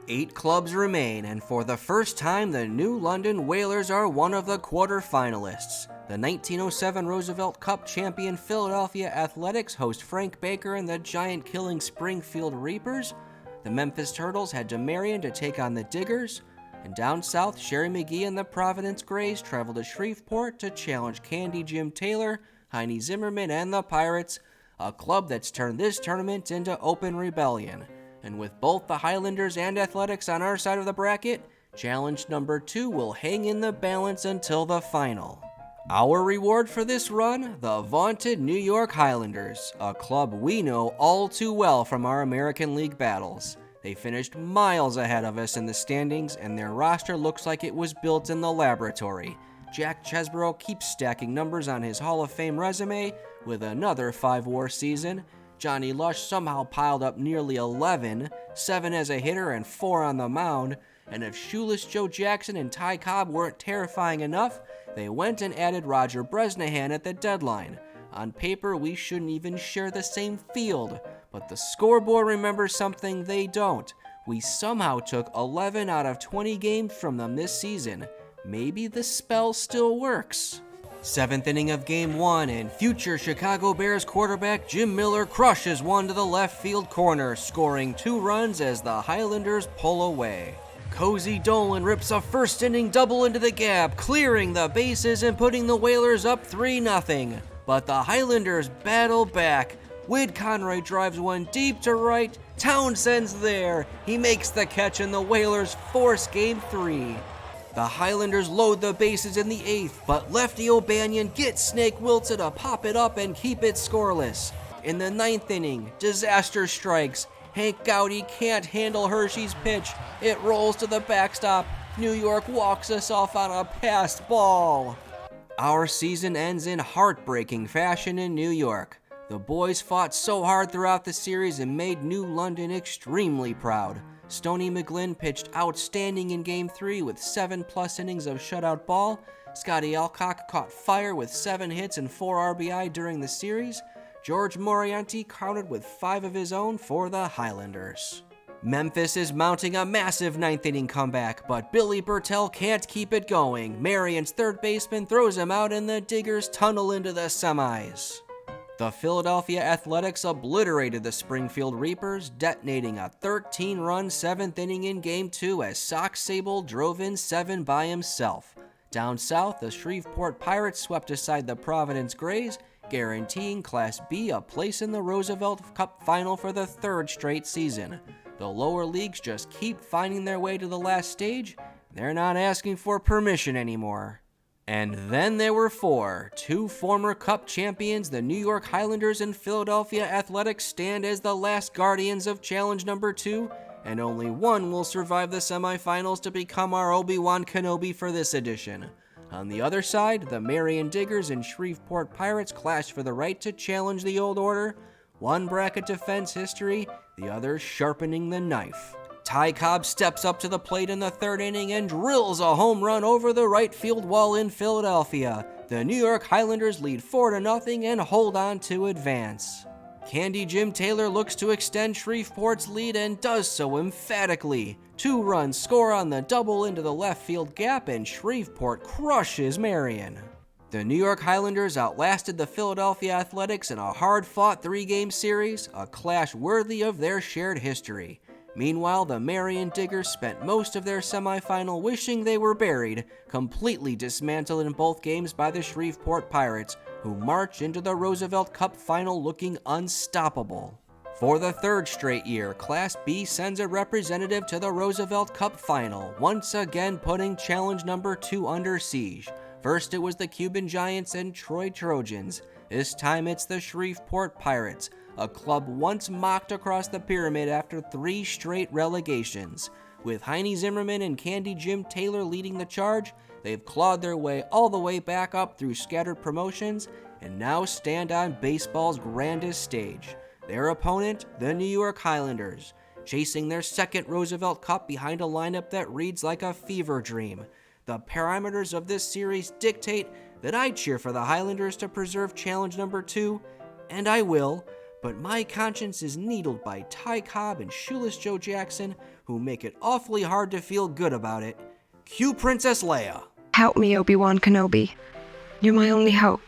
8 clubs remain, and for the first time, the New London Whalers are one of the quarterfinalists. The 1907 Roosevelt Cup champion Philadelphia Athletics host Frank Baker and the giant-killing Springfield Reapers. The Memphis Turtles head to Marion to take on the Diggers. And down south, Sherry McGee and the Providence Grays travel to Shreveport to challenge Candy Jim Taylor, Heine Zimmerman, and the Pirates, a club that's turned this tournament into open rebellion. And with both the Highlanders and Athletics on our side of the bracket, challenge number 2 will hang in the balance until the final. Our reward for this run, the vaunted New York Highlanders, a club we know all too well from our American League battles. They finished miles ahead of us in the standings, and their roster looks like it was built in the laboratory. Jack Chesbro keeps stacking numbers on his Hall of Fame resume with another 5 WAR season. Johnny Lush somehow piled up nearly 11, 7 as a hitter and 4 on the mound. And if Shoeless Joe Jackson and Ty Cobb weren't terrifying enough, they went and added Roger Bresnahan at the deadline. On paper, we shouldn't even share the same field, but the scoreboard remembers something they don't. We somehow took 11 out of 20 games from them this season. Maybe the spell still works. 7th inning of Game 1, and future Chicago Bears quarterback Jim Miller crushes one to the left field corner, scoring 2 runs as the Highlanders pull away. Cozy Dolan rips a first-inning double into the gap, clearing the bases and putting the Whalers up 3-0. But the Highlanders battle back. Wade Conroy drives one deep to right. Townsend's there. He makes the catch, and the Whalers force Game 3. The Highlanders load the bases in the 8th, but lefty O'Banion gets Snake Wiltse to pop it up and keep it scoreless. In the 9th inning, disaster strikes. Hank Gowdy can't handle Hershey's pitch. It rolls to the backstop. New York walks us off on a passed ball. Our season ends in heartbreaking fashion in New York. The boys fought so hard throughout the series and made New London extremely proud. Stoney McGlynn pitched outstanding in Game 3 with 7+ innings of shutout ball. Scotty Alcock caught fire with 7 hits and 4 RBI during the series. George Moriarty counted with 5 of his own for the Highlanders. Memphis is mounting a massive 9th inning comeback, but Billy Bertel can't keep it going. Marion's third baseman throws him out and the Diggers tunnel into the semis. The Philadelphia Athletics obliterated the Springfield Reapers, detonating a 13-run 7th inning in Game 2 as Sox Sable drove in 7 by himself. Down south, the Shreveport Pirates swept aside the Providence Grays, guaranteeing Class B a place in the Roosevelt Cup final for the 3rd straight season. The lower leagues just keep finding their way to the last stage. They're not asking for permission anymore. And then there were 4. 2 former Cup champions, the New York Highlanders and Philadelphia Athletics, stand as the last guardians of Challenge number 2, and only one will survive the semifinals to become our Obi-Wan Kenobi for this edition. On the other side, the Marion Diggers and Shreveport Pirates clash for the right to challenge the old order. One bracket defends history, the other sharpening the knife. Ty Cobb steps up to the plate in the 3rd inning and drills a home run over the right field wall in Philadelphia. The New York Highlanders lead 4-0 and hold on to advance. Candy Jim Taylor looks to extend Shreveport's lead and does so emphatically. 2 runs score on the double into the left field gap, and Shreveport crushes Marion. The New York Highlanders outlasted the Philadelphia Athletics in a hard-fought 3-game series, a clash worthy of their shared history. Meanwhile, the Marion Diggers spent most of their semifinal wishing they were buried, completely dismantled in both games by the Shreveport Pirates, who march into the Roosevelt Cup final looking unstoppable. For the 3rd straight year, Class B sends a representative to the Roosevelt Cup final, once again putting Challenge number 2 under siege. First it was the Cuban Giants and Troy Trojans. This time it's the Shreveport Pirates, a club once mocked across the pyramid after 3 straight relegations. With Heine Zimmerman and Candy Jim Taylor leading the charge, they've clawed their way all the way back up through scattered promotions and now stand on baseball's grandest stage. Their opponent, the New York Highlanders, chasing their 2nd Roosevelt Cup behind a lineup that reads like a fever dream. The parameters of this series dictate that I cheer for the Highlanders to preserve Challenge number 2, and I will, but my conscience is needled by Ty Cobb and Shoeless Joe Jackson, who make it awfully hard to feel good about it. Cue Princess Leia. Help me, Obi-Wan Kenobi. You're my only hope.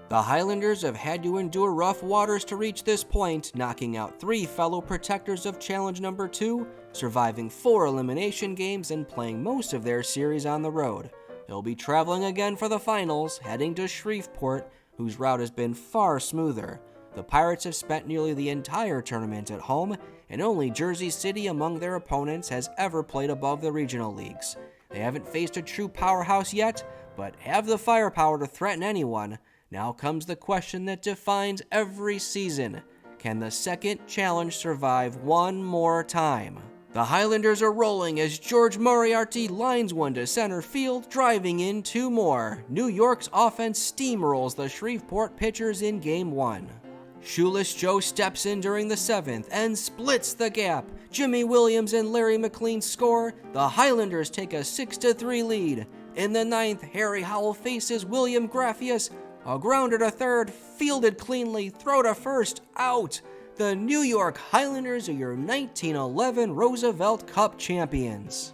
The Highlanders have had to endure rough waters to reach this point, knocking out 3 fellow protectors of Challenge number 2, surviving 4 elimination games and playing most of their series on the road. They'll be traveling again for the finals, heading to Shreveport, whose route has been far smoother. The Pirates have spent nearly the entire tournament at home, and only Jersey City among their opponents has ever played above the regional leagues. They haven't faced a true powerhouse yet, but have the firepower to threaten anyone. Now comes the question that defines every season. Can the second challenge survive one more time? The Highlanders are rolling as George Moriarty lines one to center field, driving in 2 more. New York's offense steamrolls the Shreveport pitchers in Game 1. Shoeless Joe steps in during the 7th and splits the gap. Jimmy Williams and Larry McLean score. The Highlanders take a 6-3 lead. In the 9th, Harry Howell faces William Graffius. A grounder to third, fielded cleanly, throw to first, out. The New York Highlanders are your 1911 Roosevelt Cup champions.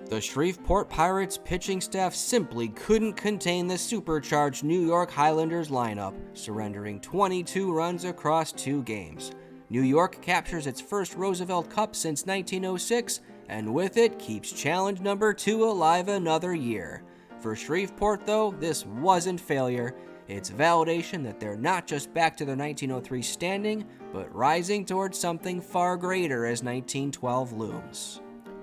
The Shreveport Pirates pitching staff simply couldn't contain the supercharged New York Highlanders lineup, surrendering 22 runs across 2 games. New York captures its first Roosevelt Cup since 1906, and with it keeps challenge number 2 alive another year. For Shreveport, though, this wasn't failure. It's validation that they're not just back to their 1903 standing, but rising towards something far greater as 1912 looms.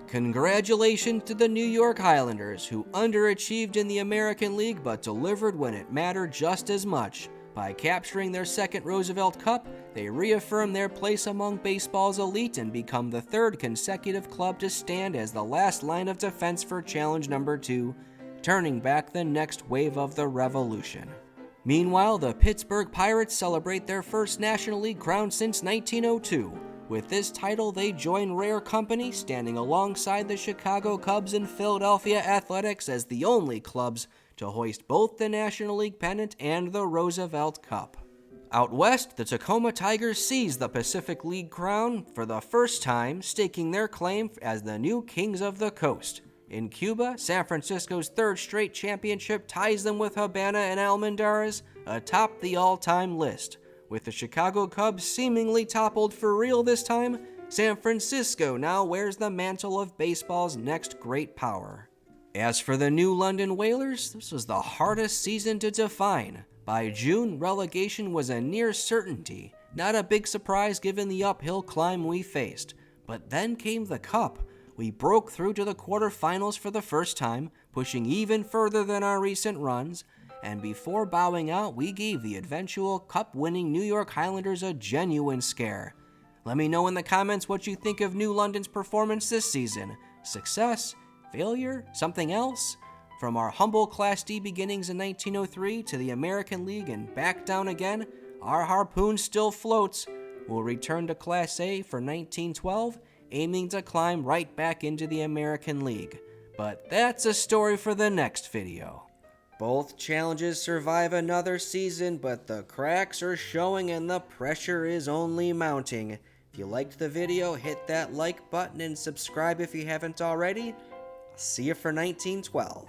Congratulations to the New York Highlanders, who underachieved in the American League but delivered when it mattered just as much. By capturing their second Roosevelt Cup, they reaffirm their place among baseball's elite and become the 3rd consecutive club to stand as the last line of defense for challenge number 2, turning back the next wave of the revolution. Meanwhile, the Pittsburgh Pirates celebrate their first National League crown since 1902. With this title, they join rare company, standing alongside the Chicago Cubs and Philadelphia Athletics as the only clubs to hoist both the National League pennant and the Roosevelt Cup. Out west, the Tacoma Tigers seize the Pacific League crown for the first time, staking their claim as the new kings of the coast. In Cuba, San Francisco's 3rd straight championship ties them with Havana and Almendarez atop the all-time list. With the Chicago Cubs seemingly toppled for real this time, San Francisco now wears the mantle of baseball's next great power. As for the New London Whalers, this was the hardest season to define. By June, relegation was a near certainty, not a big surprise given the uphill climb we faced. But then came the Cup. We broke through to the quarterfinals for the first time, pushing even further than our recent runs, and before bowing out, we gave the eventual Cup-winning New York Highlanders a genuine scare. Let me know in the comments what you think of New London's performance this season. Success? Failure? Something else? From our humble Class D beginnings in 1903 to the American League and back down again, our harpoon still floats. We'll return to Class A for 1912, aiming to climb right back into the American League. But that's a story for the next video. Both challenges survive another season, but the cracks are showing and the pressure is only mounting. If you liked the video, hit that like button and subscribe if you haven't already. I'll see you for 1912.